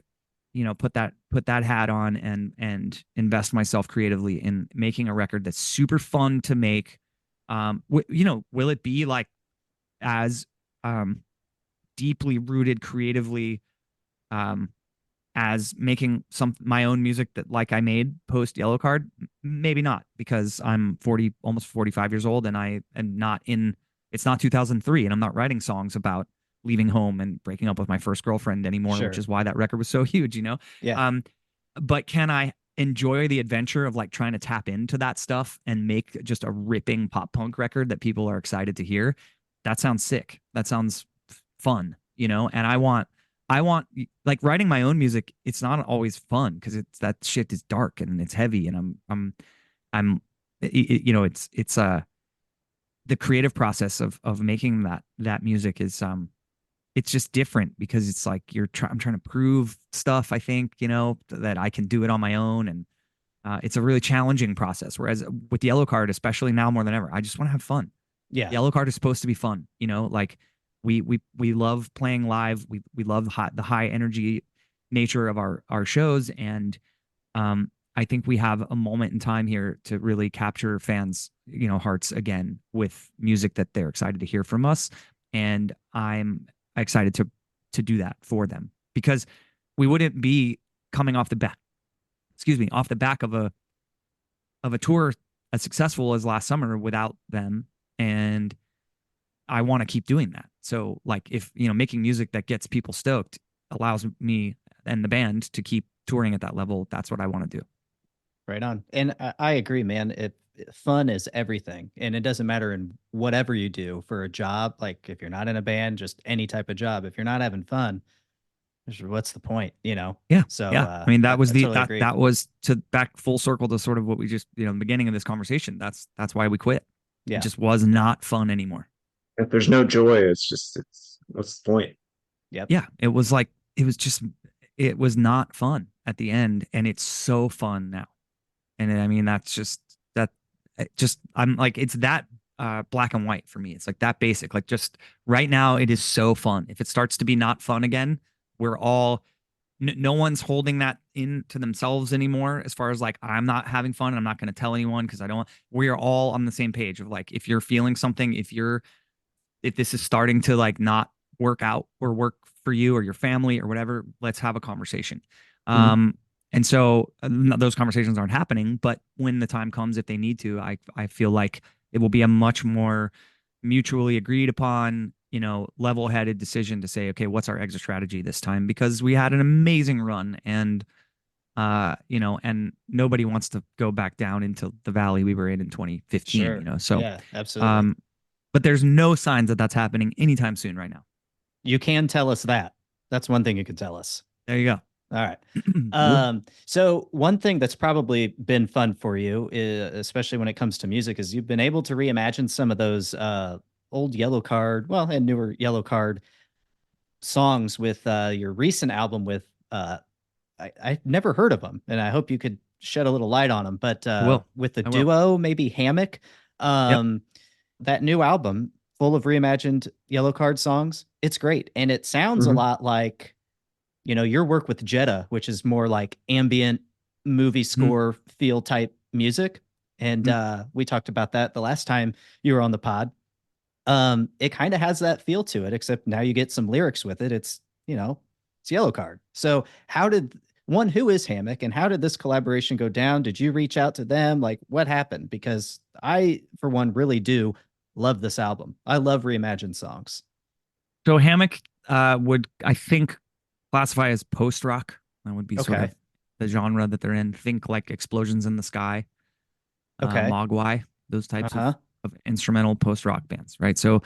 put that hat on and invest myself creatively in making a record that's super fun to make. Will it be like as um deeply rooted creatively um as making some my own music that like I made post Yellowcard? Maybe not, because I'm 40, almost 45 years old, and I am not in. It's not 2003, and I'm not writing songs about leaving home and breaking up with my first girlfriend anymore, which Sure. is why that record was so huge. Yeah. Um, but can I enjoy the adventure of like trying to tap into that stuff and make just a ripping pop punk record that people are excited to hear? That sounds sick. That sounds fun, and I want like writing my own music. It's not always fun because it's that shit is dark and it's heavy, and I'm it's the creative process of making that music is it's just different because it's like I'm trying to prove stuff. I think that I can do it on my own, and it's a really challenging process. Whereas with Yellowcard, especially now more than ever, I just want to have fun. Yeah. Yellowcard is supposed to be fun, like we love playing live. We love the high energy nature of our shows, and I think we have a moment in time here to really capture fans, hearts again with music that they're excited to hear from us, and I'm excited to do that for them because we wouldn't be coming off the back of a tour as successful as last summer without them, and I want to keep doing that. So like if making music that gets people stoked allows me and the band to keep touring at that level, that's what I want to do. Right on. And I agree, man. Fun is everything, and it doesn't matter in whatever you do for a job. Like if you're not in a band, just any type of job. If you're not having fun, what's the point? Yeah. So Yeah. I mean, that was I the totally that agree. that was to back full circle to sort of what we just, the beginning of this conversation. That's why we quit. It Yeah. just was not fun anymore. If there's no joy, it's what's the point? Yep. Yeah. It was not fun at the end, and it's so fun now. And I mean, that's just that I'm like, it's that black and white for me. It's like that basic. Like just right now, it is so fun. If it starts to be not fun again, we're all no one's holding that in to themselves anymore. As far as like, I'm not having fun, and I'm not going to tell anyone because I don't. We are all on the same page of like, if you're feeling something, if this is starting to like not work out or work for you or your family or whatever, let's have a conversation. Mhm. And so those conversations aren't happening, but when the time comes, if they need to, I feel like it will be a much more mutually agreed upon, level-headed decision to say, okay, what's our exit strategy this time? Because we had an amazing run, and nobody wants to go back down into the valley we were in 2015, Sure. So, Yeah, absolutely. um, but there's no signs that that's happening anytime soon right now. You can tell us that. That's one thing you can tell us. There you go. All right. Mhm. So one thing that's probably been fun for you, especially when it comes to music, is you've been able to reimagine some of those old Yellow Card, well, and newer Yellow Card songs with your recent album with I've never heard of them, and I hope you could shed a little light on them. But I will. with the I will. duo, maybe Hammock, Yep. um, that new album full of reimagined Yellow Card songs, it's great, and it sounds a Mhm. lot like your work with Jetta, which is more like ambient movie Mhm. score feel type music. And Mhm. we talked about that the last time you were on the pod. It kind of has that feel to it, except now you get some lyrics with it. It's Yellow Card. So who is Hammock, and how did this collaboration go down? Did you reach out to them? Like what happened? Because I, for one, really do love this album. I love reimagined songs. So Hammock would, I think, classify as post rock. That would be sort Okay. of the genre that they're in. Think like Explosions in the Sky, Okay. Mogwai, those types Uh-huh. of instrumental post rock bands, right? So,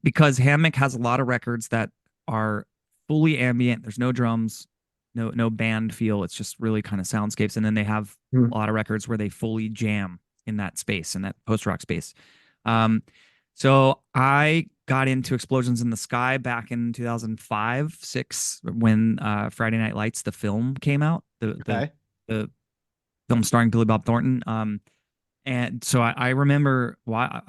because Hammock has a lot of records that are fully ambient, there's no drums, no band feel. It's just really kind of soundscapes, and then they have Mhm. a lot of records where they fully jam in that space, in that post rock space. Um, so I got into Explosions in the Sky back in 2005, six, when Friday Night Lights, the film, came out. Okay. The film starring Billy Bob Thornton. And so I remember why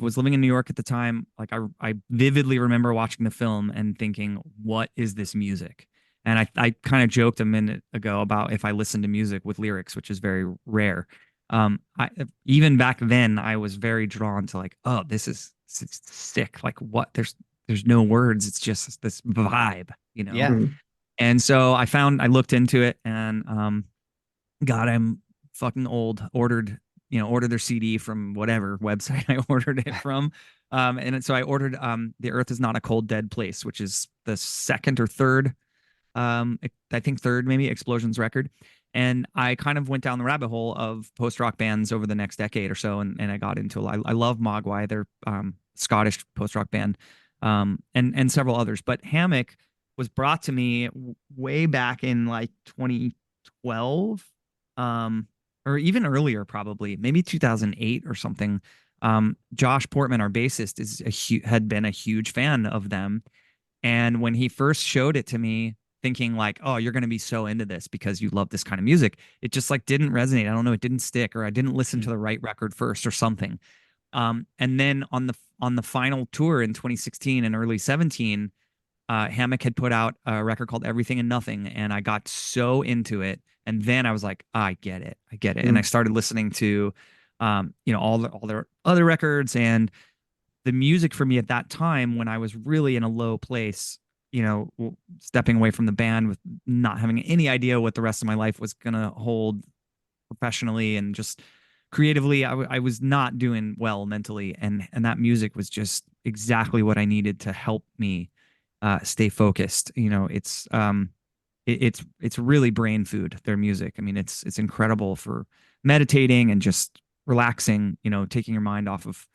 was living in New York at the time. Like I vividly remember watching the film and thinking, what is this music? And I kind of joked a minute ago about if I listened to music with lyrics, which is very rare. I even back then I was very drawn to like, oh, this is sick. Like what? There's no words. It's just this vibe, you know? Yeah. Mhm. And so I looked into it and God, I'm fucking old. Ordered their CD from whatever website I ordered it from. So I ordered The Earth Is Not a Cold Dead Place, which is the second or third, I think third maybe, Explosions record. And I kind of went down the rabbit hole of post rock bands over the next decade or so, and I got into I love Mogwai, they're Scottish post rock band, and several others. But Hammock was brought to me way back in like 2012, or even earlier, probably maybe 2008 or something. Josh Portman, our bassist, had been a huge fan of them, and when he first showed it to me, thinking like, "Oh, you're going to be so into this because you love this kind of music," it just like didn't resonate. I don't know, it didn't stick, or I didn't listen to the right record first, or something. And then on the final tour in 2016 and early 17, Hammock had put out a record called Everything and Nothing, and I got so into it. And then I was like, I get it, I get it. And I Mm. started listening to, all their other records, and the music for me at that time when I was really in a low place, stepping away from the band with not having any idea what the rest of my life was gonna hold professionally and just creatively. I was not doing well mentally, and that music was just exactly what I needed to help me stay focused. It's really brain food, their music. I mean, it's incredible for meditating and just relaxing, taking your mind off of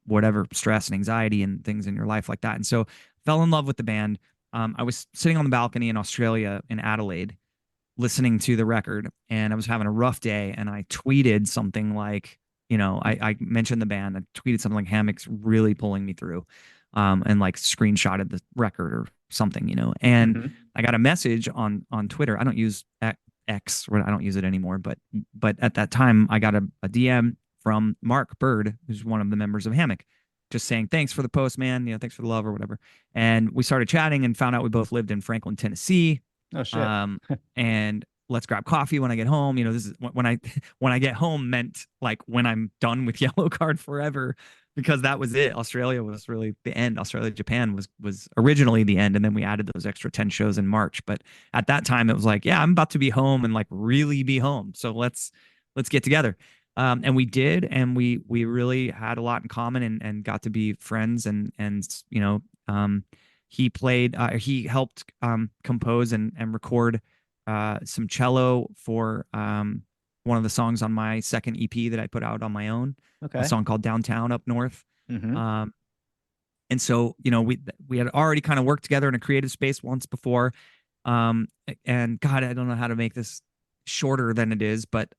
whatever stress and anxiety and things in your life like that. And so fell in love with the band. I was sitting on the balcony in Australia, in Adelaide, listening to the record, and I was having a rough day, and I tweeted something like, I mentioned the band. I tweeted something like, Hammock's really pulling me through, and like screenshotted the record or something, and Mhm. I got a message on Twitter. I don't use X, or I don't use it anymore, but at that time I got a DM from Mark Bird, who's one of the members of Hammock, just saying, thanks for the post, man, thanks for the love or whatever. And we started chatting and found out we both lived in Franklin, Tennessee. Oh shit. um and let's grab coffee when I get home. This is when I when I get home meant like when I'm done with Yellowcard forever, because that was it. Australia was really the end. Australia, Japan was originally the end, and then we added those extra 10 shows in March. But at that time it was like, yeah, I'm about to be home and like really be home. So let's get together. And we did, and we really had a lot in common, and got to be friends, and he helped compose and record some cello for one of the songs on my second EP that I put out on my own, a Okay. song called Downtown Up North. Hmm. Um, and so, we had already kind of worked together in a creative space once before. Um, and God, I don't know how to make this shorter than it is, but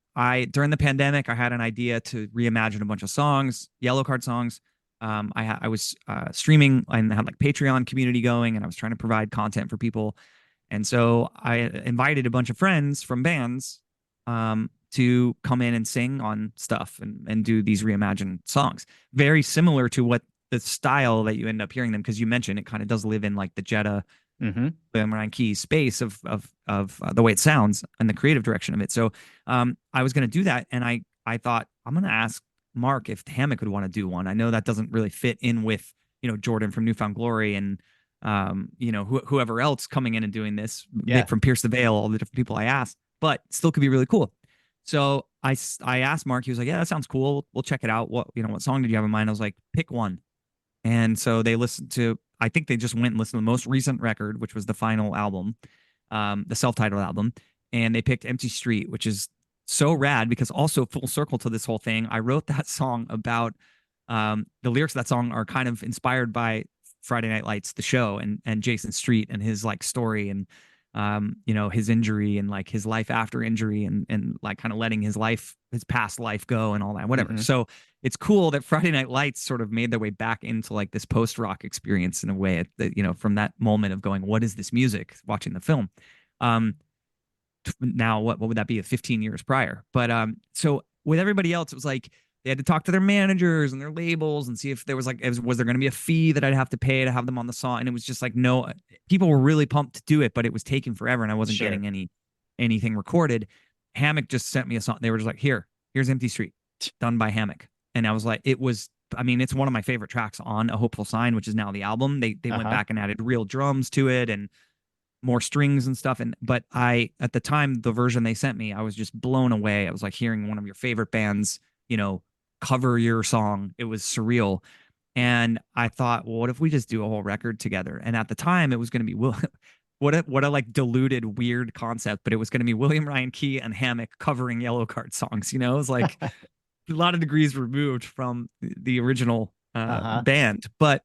during the pandemic, I had an idea to reimagine a bunch of songs, Yellowcard songs. I was streaming and had like Patreon community going, and I was trying to provide content for people. And so I invited a bunch of friends from bands to come in and sing on stuff, and do these reimagined songs, very similar to what the style that you end up hearing them, because you mentioned it kind of does live in like the Jetta, Hmm. Ryan Key space of the way it sounds and the creative direction of it. So I was going to do that, and I thought, I'm going to ask Mark if Hammock would want to do one. I know that doesn't really fit in with Jordan from Newfound Glory, and whoever else coming in and doing this, Yeah. Nick from Pierce the Veil, all the different people I asked, but still could be really cool. So I asked Mark. He was like, yeah, that sounds cool. We'll check it out. What song did you have in mind? I was like, pick one. And so they listened to, I think they just went and listened to the most recent record, which was the final album, the self-titled album. And they picked Empty Street, which is so rad, because also full circle to this whole thing. I wrote that song about, the lyrics of that song are kind of inspired by Friday Night Lights, the show, and Jason Street and his like story, and his injury, and like his life after injury, and like kind of letting his past life go, and all that, whatever. Hmm. So it's cool that Friday Night Lights sort of made their way back into like this post rock experience in a way that, you know, from that moment of going, what is this music? Watching the film. Um, Now what would that be? 15 years prior. But so with everybody else, it was like they had to talk to their managers and their labels and see if there was like, was there going to be a fee that I'd have to pay to have them on the song? And it was just like, no, people were really pumped to do it, but it was taking forever and I wasn't Sure. getting anything recorded. Hammock just sent me a song. They were just like, here's Empty Street, done by Hammock. And I was like, I mean, it's one of my favorite tracks on A Hopeful Sign, which is now the album. They went back and added real drums to it and more strings and stuff. But at the time, the version they sent me, I was just blown away. I was like hearing one of your favorite bands, you know, cover your song. It was surreal. And I thought, well, what if we just do a whole record together? And at the time, it was going to be what a like diluted, weird concept, but it was going to be William Ryan Key and Hammock covering Yellowcard songs. You know, it was like a lot of degrees removed from the original band. But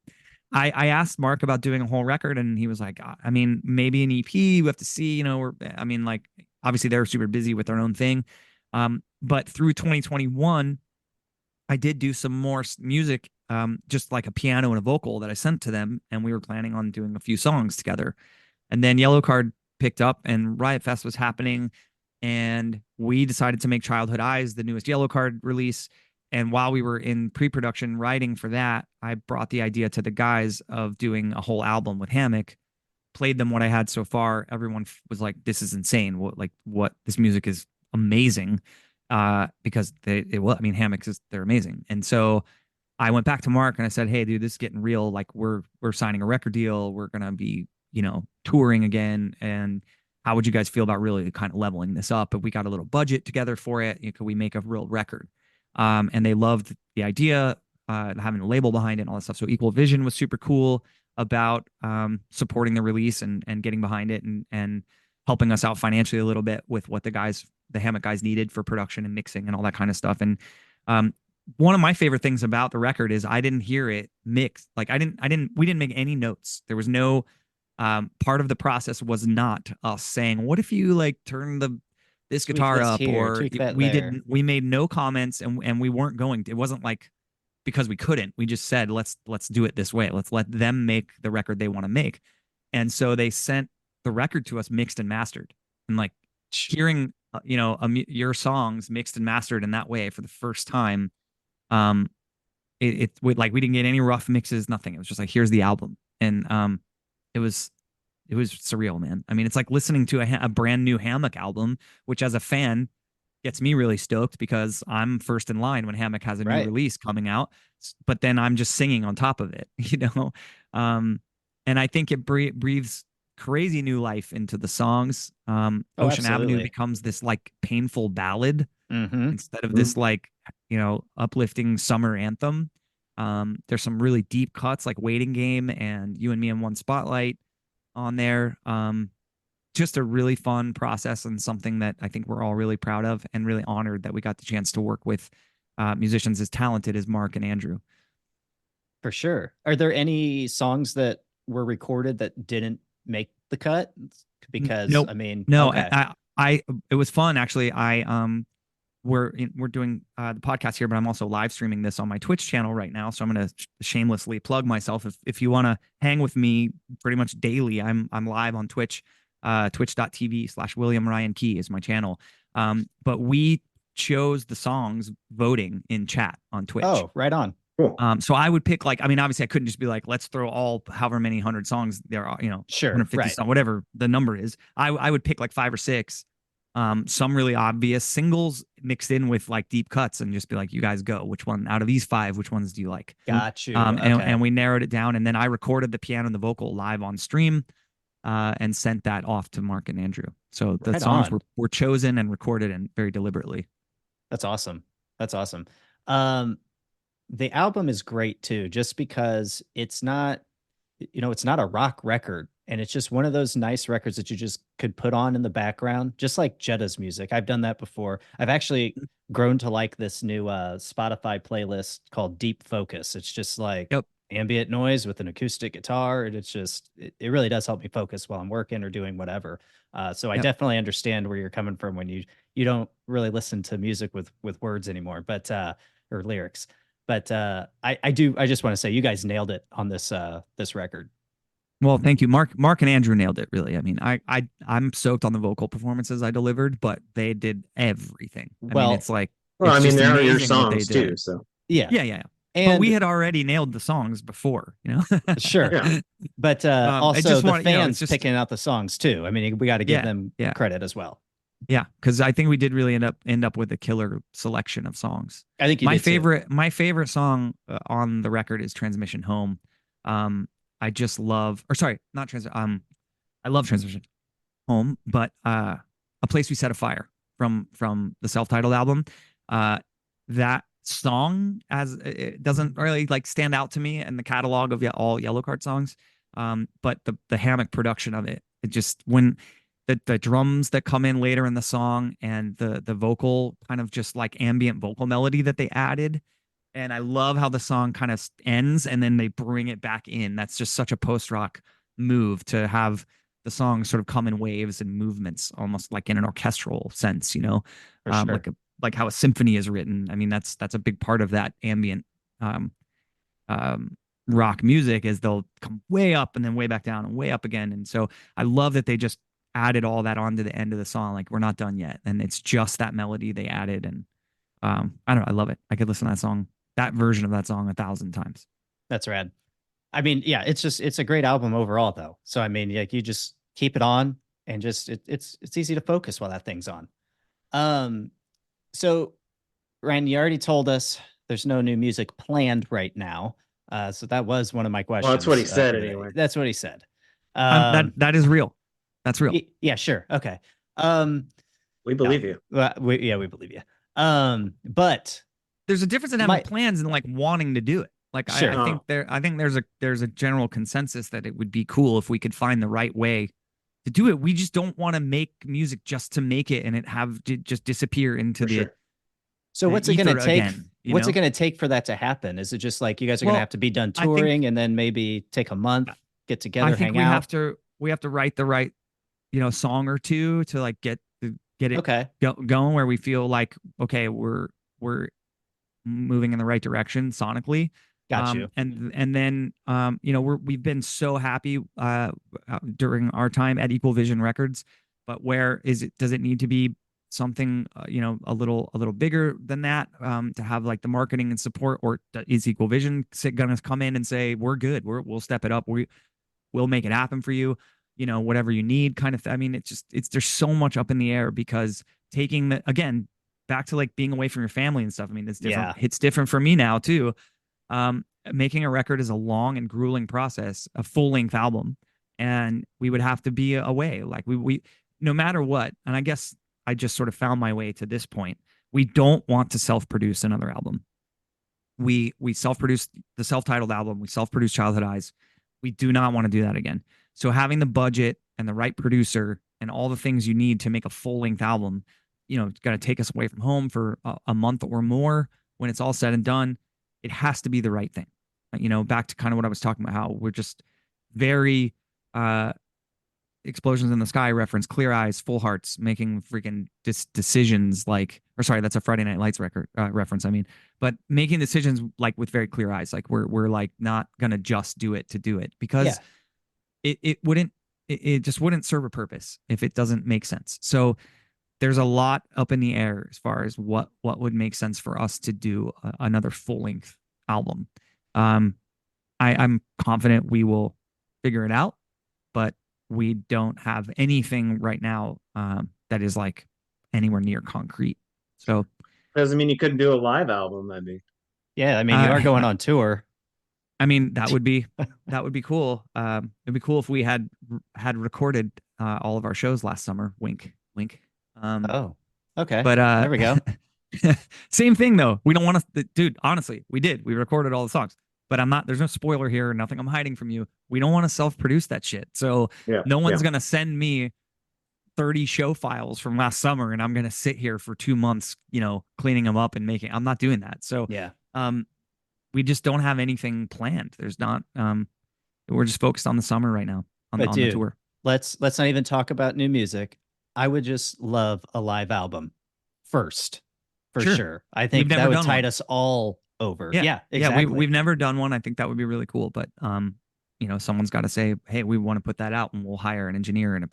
I asked Mark about doing a whole record, and he was like, I mean, maybe an EP. We have to see, you know. I mean, like, obviously they're super busy with their own thing. But through 2021, I did do some more music, just like a piano and a vocal that I sent to them, and we were planning on doing a few songs together. And then Yellowcard picked up, and Riot Fest was happening, and we decided to make Childhood Eyes the newest Yellowcard release. And while we were in pre-production writing for that, I brought the idea to the guys of doing a whole album with Hammock, played them what I had so far. Everyone was like, this is insane. What this music is amazing. Because I mean, Hammock they're amazing. And so I went back to Mark and I said, hey, dude, this is getting real. Like we're signing a record deal. We're going to be, you know, touring again. And how would you guys feel about really kind of leveling this up? If we got a little budget together for it, could we make a real record? And they loved the idea, having a label behind it and all that stuff. So Equal Vision was super cool about supporting the release and getting behind it and helping us out financially a little bit with what the Hammock guys needed for production and mixing and all that kind of stuff. And one of my favorite things about the record is I didn't hear it mixed. Like we didn't make any notes. There was no part of the process was not us saying, what if you like turn this guitar up here, or we made no comments and we weren't going to. It wasn't like because we couldn't. We just said let's do it this way. Let's let them make the record they want to make. And so they sent the record to us mixed and mastered. And like hearing your songs mixed and mastered in that way for the first time, we didn't get any rough mixes, nothing. It was just like, here's the album. And it was surreal, man. I mean, it's like listening to a brand new Hammock album, which as a fan gets me really stoked because I'm first in line when Hammock has a new release coming out. But then I'm just singing on top of it, you know? And I think it breathes crazy new life into the songs. Ocean Avenue becomes this like painful ballad instead of this like, uplifting summer anthem. There's some really deep cuts like Waiting Game and You and Me in One Spotlight on there. Just a really fun process and something that I think we're all really proud of and really honored that we got the chance to work with musicians as talented as Mark and Andrew. For sure. Are there any songs that were recorded that didn't make the cut? Because nope. I mean, no, okay. I it was fun actually. We're doing the podcast here, but I'm also live streaming this on my Twitch channel right now. So I'm going to shamelessly plug myself. If you want to hang with me pretty much daily, I'm live on Twitch. Twitch.tv/William Ryan Key is my channel. But we chose the songs voting in chat on Twitch. Oh, right on. Cool. So I would pick obviously I couldn't just be like, let's throw all however many 100 songs there are, sure, 150 songs, whatever the number is. I would pick like 5 or 6, some really obvious singles mixed in with like deep cuts and just be like, you guys go, which one out of these 5, which ones do you like? Got you. And we narrowed it down, and then I recorded the piano and the vocal live on stream, and sent that off to Mark and Andrew. So the songs were chosen and recorded and very deliberately. That's awesome. The album is great too, just because it's not, it's not a rock record, and it's just one of those nice records that you just could put on in the background, just like Jetta's music. I've done that before. I've actually grown to like this new Spotify playlist called Deep Focus. It's just like ambient noise with an acoustic guitar, and it's just it really does help me focus while I'm working or doing whatever. So I definitely understand where you're coming from when you don't really listen to music with words anymore, but or lyrics. But I just want to say you guys nailed it on this record. Well, thank you, Mark and Andrew nailed it. Really, I mean, I'm stoked on the vocal performances I delivered, but they did everything. I mean, Well, it's like Well, I it's mean, just there are your amazing what they songs too. did. So yeah, Yeah. But we and had already nailed the songs before, you know. sure. yeah, But I also just the want, you know, it's fans just picking out the songs too. I mean, we got to give yeah, them yeah, credit as well. yeah, because I think we did really end up with a killer selection of songs. I think you did too. My favorite song on the record is Transmission Home. Um, I just love, or sorry, not trans. I love Transmission Home, but A Place We Set Afire from the self-titled album. Uh, that song as it doesn't really like stand out to me in the catalog of all Yellowcard songs. But the hammock production of it just when the drums that come in later in the song and the vocal kind of just like ambient vocal melody that they added. And I love how the song kind of ends and then they bring it back in. That's just such a post rock move to have the song sort of come in waves and movements, almost like in an orchestral sense, you know, For sure. like how a symphony is written. I mean, that's a big part of that ambient um, rock music is they'll come way up and then way back down and way up again. And so I love that they just added all that onto the end of the song. Like we're not done yet, and it's just that melody they added. And I don't know, I love it. I could listen to that song, that version of that song, 1,000 times. That's rad. I mean, yeah, it's a great album overall though. So I mean, like you just keep it on and just it's easy to focus while that thing's on. Um, so Ryan, you already told us there's no new music planned right now. So that was one of my questions. well, that's what he said for today. anyway. That's what he said. That is real. That's real. Yeah, sure. Okay. Um, We believe you. we believe you. But There's a difference in having plans and like wanting to do it. Like Sure. I think there's a general consensus that it would be cool if we could find the right way to do it. We just don't want to make music just to make it and it have just disappear into For the sure. So what's it going to take? again, What's know? it going to take for that to happen? Is it just like you guys are going Well, to have to be done I think- touring and then maybe take a month, get together, I think hang out? we have to write the right, you know, song or two to like get it Okay. going where we feel like okay, we're moving in the right direction sonically. Got you. And then you know, we've been so happy during our time at Equal Vision Records, but does it need to be something you know, a little bigger than that to have like the marketing and support, or is Equal Vision going to come in and say we're good, we'll step it up, we'll make it happen for you, you know, whatever you need kind of I mean, it's there's so much up in the air because taking again back to like being away from your family and stuff. I mean, it's different. Yeah. It's different for me now too. Making a record is a long and grueling process, a full length album, and we would have to be away. Like we no matter what. And I guess I just sort of found my way to this point. We don't want to self-produce another album. We self-produced the self-titled album. We self-produced Childhood Eyes. We do not want to do that again. So having the budget and the right producer and all the things you need to make a full-length album, you know, it's got to take us away from home for a month or more. When it's all said and done, it has to be the right thing. You know, back to kind of what I was talking about, how we're just very Explosions in the Sky reference, Clear Eyes, Full Hearts, making freaking decisions like, or sorry, that's a Friday Night Lights record reference. I mean, but making decisions like with very clear eyes, like we're like not gonna just do it to do it because it just wouldn't serve a purpose if it doesn't make sense. So there's a lot up in the air as far as what would make sense for us to do another full length album. I'm confident we will figure it out, but we don't have anything right now that is like anywhere near concrete. So Doesn't mean you couldn't do a live album. I mean, Yeah, I mean, you are going on tour. I mean, that would be cool. It'd be cool if we had recorded all of our shows last summer. Wink, wink. Oh, okay. But there we go. Same thing though. We don't want to, dude. Honestly, we did. We recorded all the songs, but I'm not. There's no spoiler here. Nothing I'm hiding from you. We don't want to self-produce that shit. So no one's gonna send me 30 show files from last summer, and I'm gonna sit here for 2 months, you know, cleaning them up and making. I'm not doing that. So Yeah. We just don't have anything planned. There's not. We're just focused on the summer right now on the tour. Let's not even talk about new music. I would just love a live album first, for sure. I think that would tide us all over. Yeah. Yeah, Yeah, exactly. we've never done one. I think that would be really cool, but someone's got to say, "Hey, we want to put that out," and we'll hire an engineer and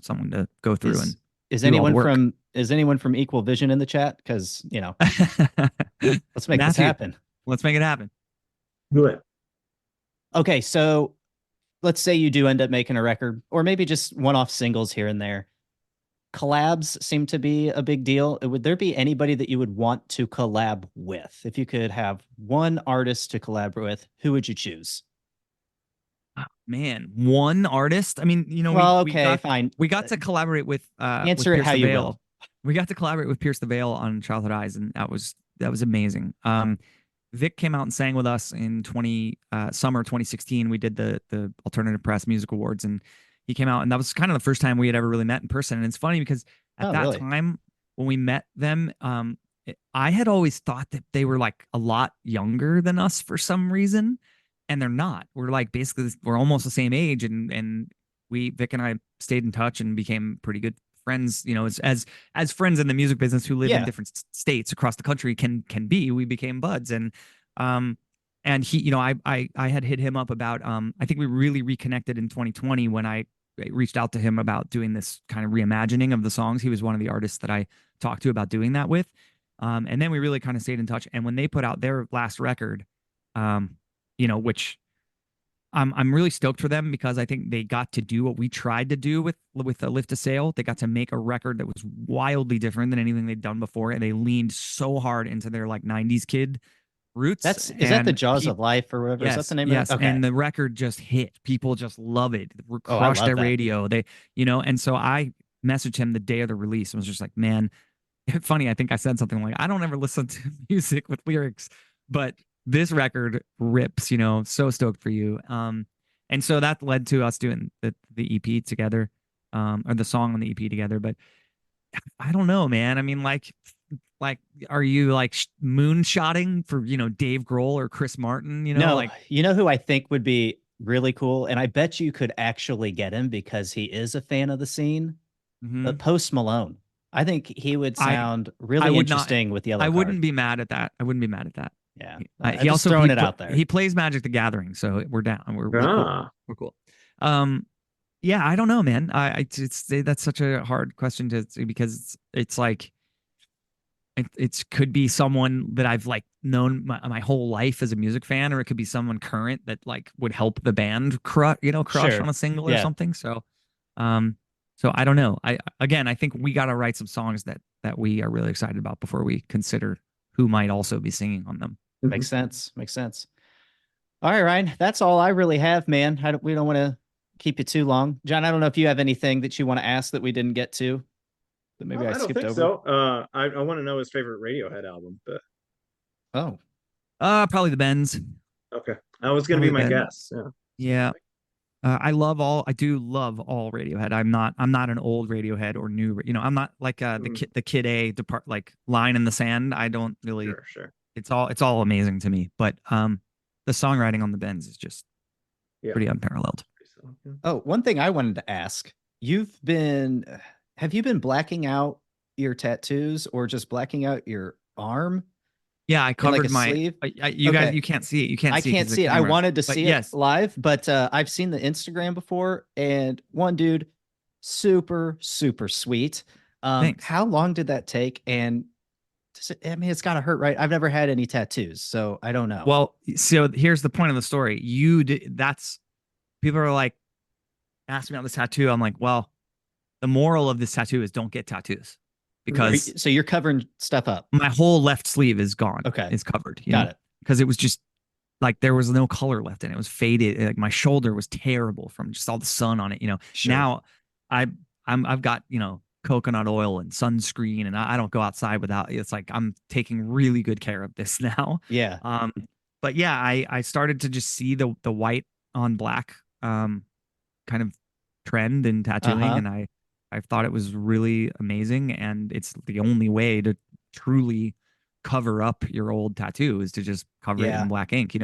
someone to go through and Is is do all the anyone work. from is anyone from Equal Vision in the chat? Because let's make this Matthew, happen. let's make it happen. Do it. Okay, so let's say you do end up making a record, or maybe just one-off singles here and there. Collabs seem to be a big deal. Would there be anybody that you would want to collab with? If you could have one artist to collaborate with, who would you choose? Man, one artist. I mean, Well, okay, fine. we got to collaborate with Answer it Pierce how the you Veil. will. We got to collaborate with Pierce the Veil on Childhood Eyes, and that was amazing. Vic came out and sang with us in summer 2016. We did the Alternative Press Music Awards, and he came out, and that was kind of the first time we had ever really met in person. And it's funny because at Oh, that really? time when we met them, I had always thought that they were like a lot younger than us for some reason, and they're not. We're like basically we're almost the same age, and Vic and I stayed in touch and became pretty good friends. As friends in the music business who live in Yeah. different states across the country can be. We became buds, um and he, I had hit him up about I think we really reconnected in 2020 when I reached out to him about doing this kind of reimagining of the songs. He was one of the artists that I talked to about doing that with. And then we really kind of stayed in touch. And when they put out their last record, which I'm really stoked for them because I think they got to do what we tried to do with a Lift to Sail. They got to make a record that was wildly different than anything they'd done before, and they leaned so hard into their like '90s kid roots. Is that the And Jaws of Life or whatever? Is that the yes, name of it? yes, Okay. and the record just hit. People just love it. Oh, I Crushed love their that. radio. And so I messaged him the day of the release and was just like, man, funny. I think I said something like, I don't ever listen to music with lyrics, but this record rips. So stoked for you. And so that led to us doing the EP together, or the song on the EP together. But I don't know, man. I mean, like, are you like moonshotting for Dave Grohl or Chris Martin? No, Like, you know who I think would be really cool, and I bet you could actually get him because he is a fan of the scene. But mhm. Post Malone, I think he would I sound I really would not. interesting with Yellow I Card. wouldn't be mad at that. I wouldn't be mad at that. Yeah, I'm He just also throwing it out there. he plays Magic the Gathering, so we're down. We're cool. Ah, We're cool. Um, yeah, I don't know, man. That's such a hard question because it's like it's could be someone that I've like known my whole life as a music fan, or it could be someone current that like would help the band crush Sure. on a single or Yeah, something. Um, so I don't know. I think we got to write some songs that we are really excited about before we consider who might also be singing on them. makes sense. Makes sense. All right, Ryan, that's all I really have, man. We don't want to keep you too long. John, I don't know if you have anything that you want to ask that we didn't get to that maybe I I don't skipped think over. so. I want to know his favorite Radiohead album, but Oh, Probably the Bends. okay, that was gonna Probably be the my Bends. guess. Yeah. Yeah. I do love all Radiohead. I'm not an old Radiohead or new, I'm not like the Kid A depart like line in the sand. I don't really, Sure, sure. it's all amazing to me. But the songwriting on the Bends is just Yeah. pretty unparalleled. So, yeah. oh, one thing I wanted to ask. You've been have you been blacking out your tattoos or just blacking out your arm Yeah, I in like a covered my sleeve? you guys, Okay. you can't see it. You can't I see it can't because of see the it. I camera. wanted to But see it yes, live, but I've seen the Instagram before, and one dude, super, super sweet. thanks. How long did that take? And I mean, it's gotta hurt, right? I've never had any tattoos, so I don't know. Well, so here's the point of the story. That's people are like asking me about this tattoo. I'm like, well, the moral of this tattoo is don't get tattoos because So you're covering stuff up. my whole left sleeve is gone, Okay, is covered, got it. because it was just like there was no color left in it. It was faded. Like my shoulder was terrible from just all the sun on it. Sure. Now I I've got, coconut oil and sunscreen, and I don't go outside without. It's like I'm taking really good care of this now. Yeah. But yeah, I started to just see the white on black kind of trend in tattooing, Uh-huh. and I thought it was really amazing, and it's the only way to truly cover up your old tattoo is to just cover it Yeah. in black ink.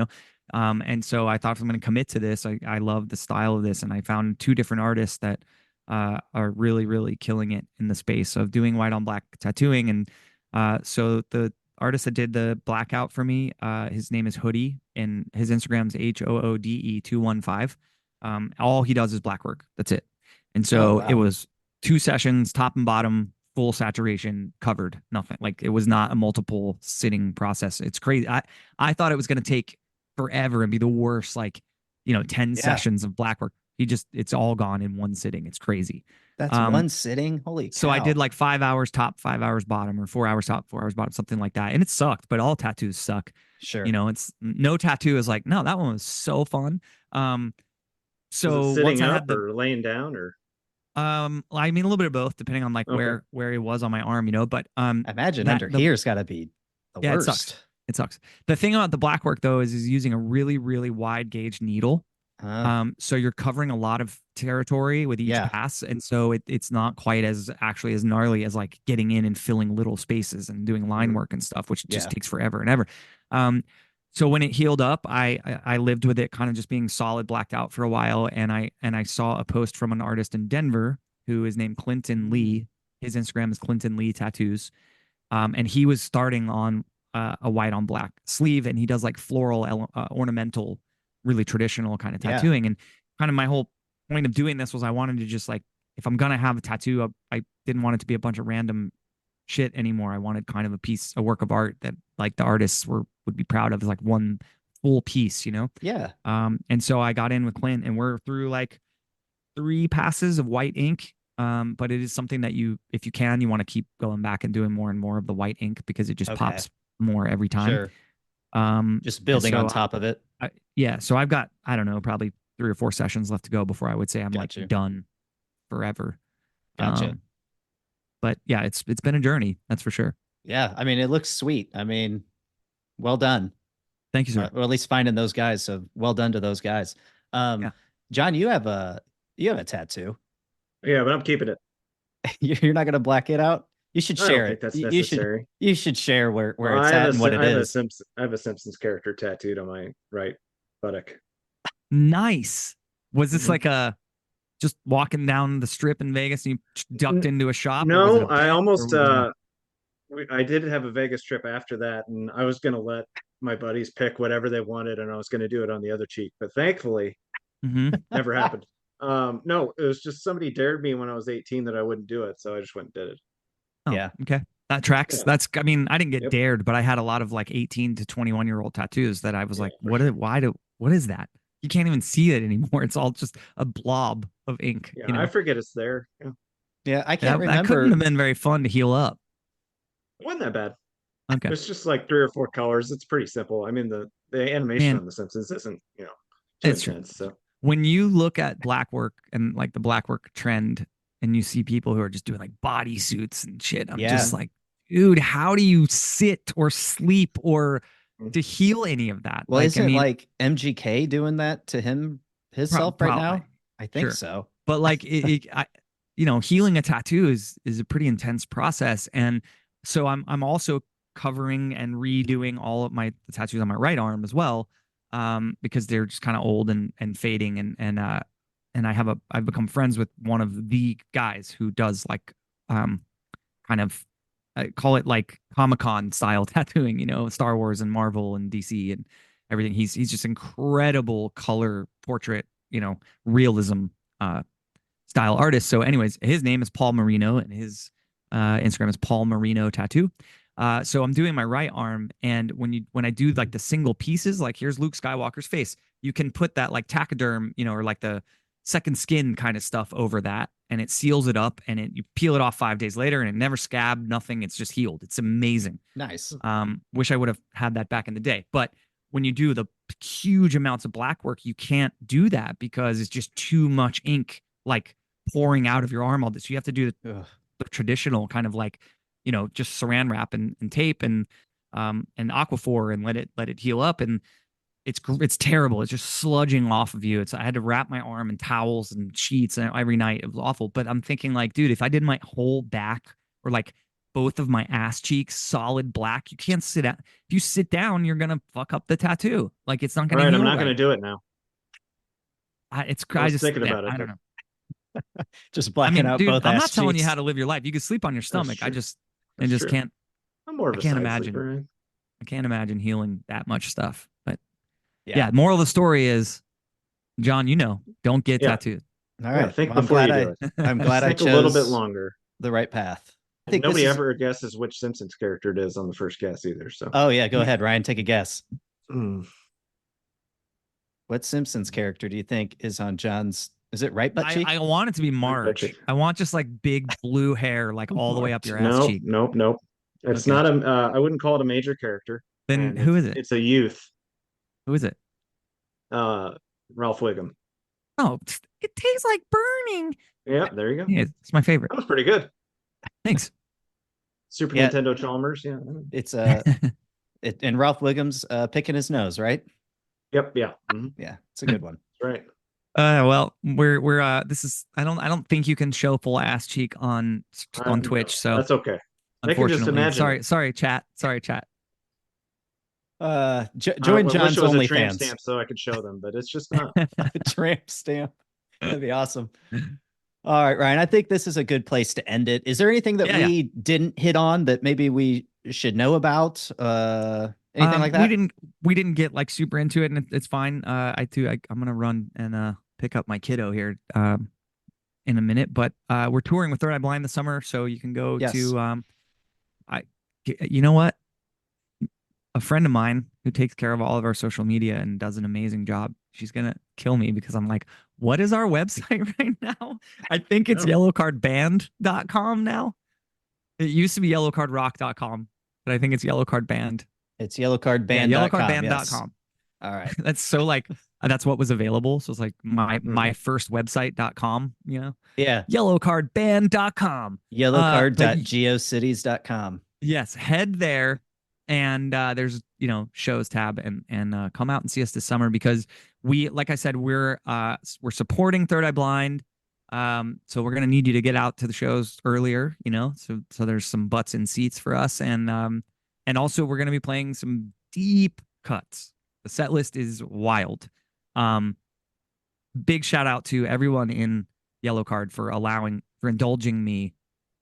And so I thought, if I'm going to commit to this, I love the style of this, and I found two different artists that are really, really killing it in the space of doing white on black tattooing. And so artist that did the blackout for me. His name is Hoodie, and his Instagram's HOODE215. All he does is black work. That's it. And Oh so it wow. was 2 sessions, top and bottom, full saturation, covered, nothing. Like it was not a multiple sitting process. It's crazy. I thought it was going to take forever and be the worst, like, 10 Yeah. sessions of black work. It's all gone in one sitting. It's crazy. That's Um, one sitting. Holy so I did cow. like 5 hours top, 5 hours bottom, or 4 hours top, 4 hours bottom, something like that. And it sucked, but all tattoos suck. Sure. It's no tattoo is like, no, that one was so fun. Um, Was it so once sitting I up had the or laying down or? I mean a little bit of both, depending on like Okay. where he was on my arm, but I imagine that under the here's got to be the yeah, it sucks. worst. It sucks. The thing about the black work though is using a really, really wide gauge needle. Uh, So you're covering a lot of territory with each yeah. pass, and so it's not quite as actually as gnarly as like getting in and filling little spaces and doing line Mhm. work and stuff, which just Yeah. takes forever and ever. Um, so when it healed up, I lived with it kind of just being solid blacked out for a while, and I saw a post from an artist in Denver who is named Clinton Lee. His Instagram is Clinton Lee Tattoos, and he was starting on a white on black sleeve, and he does like floral ornamental, really traditional kind of Yeah. tattooing. And kind of my whole point of doing this was I wanted to just like, if I'm gonna have a tattoo, I didn't want it to be a bunch of random shit anymore. I wanted kind of a work of art that like the artists would be proud of, as like one full piece. Yeah. And so I got in with Clint, and we're through like 3 passes of white ink. But it is something that if you can, you want to keep going back and doing more and more of the white ink, because it just Okay. pops more every time. Sure. Just And building on so top of it. yeah, so I've got, I don't know, probably 3 or 4 sessions left to go before I would say I'm like Gotcha. done forever. Gotcha. Um, but yeah, it's been a journey, that's for sure. Yeah. I mean, it looks sweet. I mean, well done. Thank you, sir. Or at least finding those guys. So well done to those guys. Yeah. John, you have a tattoo. Yeah, but I'm keeping it. You're not gonna black it out. You should I don't share think it. that's You should necessary. share where Well, it's at and what it is. I have a Simpsons character tattooed on my right buttock. Nice. Was this Mhm. like just walking down the strip in Vegas and you ducked into a shop, or was it No, a I bet, or almost was it I did have a Vegas trip after that, and I was gonna let my buddies pick whatever they wanted, and I was gonna do it on the other cheek, but thankfully, mm-hmm. never happened. No, it was just somebody dared me when I was 18 that I wouldn't do it, so I just went and did it. Oh, Yeah. okay. That tracks. Yeah, I mean, I didn't get yep, dared, but I had a lot of like 18 to 21-year-old tattoos that I was yeah, like, for sure. what is that? You can't even see it anymore. It's all just a blob of ink, Yeah, I forget it's there. Yeah, Yeah, I can't that couldn't have remember. been very fun to heal up. it wasn't that bad. Okay. It's just like 3 or 4 colors. It's pretty simple. I mean, the animation Man, on The Simpsons isn't, too it's true. intense. So When you look at black work and like the black work trend, and you see people who are just doing like bodysuits and shit, I'm Yeah. just like, dude, how do you sit or sleep or mm, to heal any of that? Well, Like, I isn't mean, like MGK doing that to himself right probably. now? I think Sure. so. But like healing a tattoo is a pretty intense process. And so I'm also covering and redoing all of the tattoos on my right arm as well, because they're just kind of old and fading. And I've become friends with one of the guys who does like kind of, I call it like Comic-Con style tattooing, Star Wars and Marvel and DC and everything. He's just incredible color portrait, realism style artist. So, anyways, his name is Paul Marino, and his Instagram is Paul Marino Tattoo. So I'm doing my right arm, and when I do like the single pieces, like here's Luke Skywalker's face, you can put that like taxiderm, or like the second skin kind of stuff over that, and it seals it up, and you peel it off 5 days later, and it never scabbed, nothing. It's just healed. It's amazing. Nice. Wish I would have had that back in the day, but when you do the huge amounts of black work, you can't do that because it's just too much ink like pouring out of your arm all this. You have to do the traditional kind of like, just saran wrap and tape and aquaphor and let it heal up. And it's terrible. It's just sludging off of you. I had to wrap my arm in towels and sheets every night. It was awful. But I'm thinking like, dude, if I did my whole back or like both of my ass cheeks solid black, you can't sit down. If you sit down, you're gonna fuck up the tattoo. Like it's not gonna right, heal I'm not right. going to do it now. I I was just thinking about it, I don't but know. Just I blacking mean, out dude, both I'm ass not telling you cheeks. how to live your life. You can sleep on your that's stomach. true. I That's just true. can't. I'm more of I a can't side imagine. sleeper. I can't imagine healing that much stuff. But Yeah. yeah, moral of the story is, John, don't get Yeah. tattooed. All Yeah, right. think Well, before you do it. I'm glad Just I think a little bit chose longer. the right path. I And think nobody ever guesses which Simpsons character it is on the first guess either. So Oh yeah, go ahead, Ryan. Take a guess. Mm. What Simpsons character do you think is on John's? Is it right butt cheek? I want it to be Marge. cheek. I want just like big blue hair, like all the way up your ass Nope, cheek. nope. It's Okay. not a. I wouldn't call it a major character. Then and who is it? It's a youth. Who is it? Ralph Wiggum. Oh, it tastes like burning. Yeah, there you go. Yeah, it's my favorite. That was pretty good. Thanks. Super Yeah. Nintendo Chalmers. Yeah. It's and Ralph Wiggum's picking his nose, right? Yep. Yeah. Mhm. Yeah, it's a good one. Right. Well, we're this is I don't think you can show full ass cheek on Twitch, so that's okay. They can just unfortunately, imagine. sorry, chat. Join John's wish it was a OnlyFans. tramp stamp so I could show them, but it's just not. Tramp stamp. That'd be awesome. All right, Ryan. I think this is a good place to end it. Is there anything that we didn't hit on that maybe we should know about? Anything like that? We didn't get like super into it, and it's fine. I'm gonna run and pick up my kiddo here in a minute, but we're touring with Third Eye Blind this summer, so you can go to you know what? A friend of mine who takes care of all of our social media and does an amazing job. She's gonna kill me because I'm like, what is our website right now? I think it's yellowcardband.com now. It used to be yellowcardrock.com, but I think it's yellowcardband. It's yellowcardband.com. Yeah, yellowcardband.com. Yes. All right. That's so like that's what was available. So it's like my first website.com, Yeah. Yellowcardband.com. Yellowcard.geocities.com. Yes, head there. And there's shows tab and come out and see us this summer because like I said, we're supporting Third Eye Blind, so we're gonna need you to get out to the shows earlier, so there's some butts in seats for us, and also we're gonna be playing some deep cuts. The set list is wild. Big shout out to everyone in Yellowcard for indulging me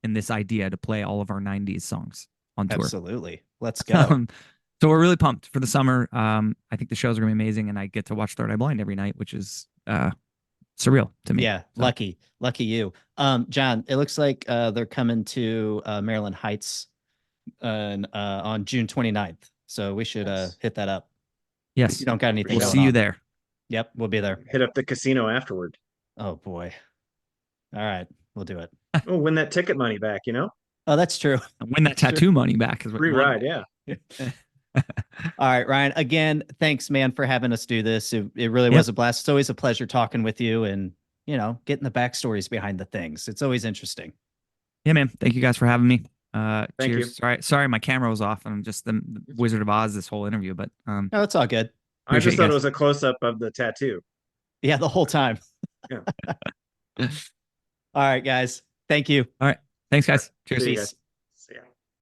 in this idea to play all of our 90s songs on tour. Absolutely. Let's go. So we're really pumped for the summer. I think the shows are gonna be amazing, and I get to watch Third Eye Blind every night, which is surreal to me. Yeah, so. Lucky you. John, it looks like they're coming to Maryland Heights on June 29th. So we should hit that up. Yes. If you don't got anything. We'll see you there. Yep, we'll be there. Hit up the casino afterward. Oh boy. All right, we'll do it. Oh, win that ticket money back, Oh, that's true. Win that tattoo money back. Is what free ride, yeah. All right, Ryan. Again, thanks, man, for having us do this. It really was a blast. It's always a pleasure talking with you and, getting the backstories behind the things. It's always interesting. Yeah, man. Thank you guys for having me. Thank cheers. You. Sorry, my camera was off. I'm just the Wizard of Oz this whole interview, but no, it's all good. I just thought it was a close up of the tattoo. Yeah, the whole time. Yeah. All right, guys. Thank you. All right. Thanks, guys. Cheers. Peace.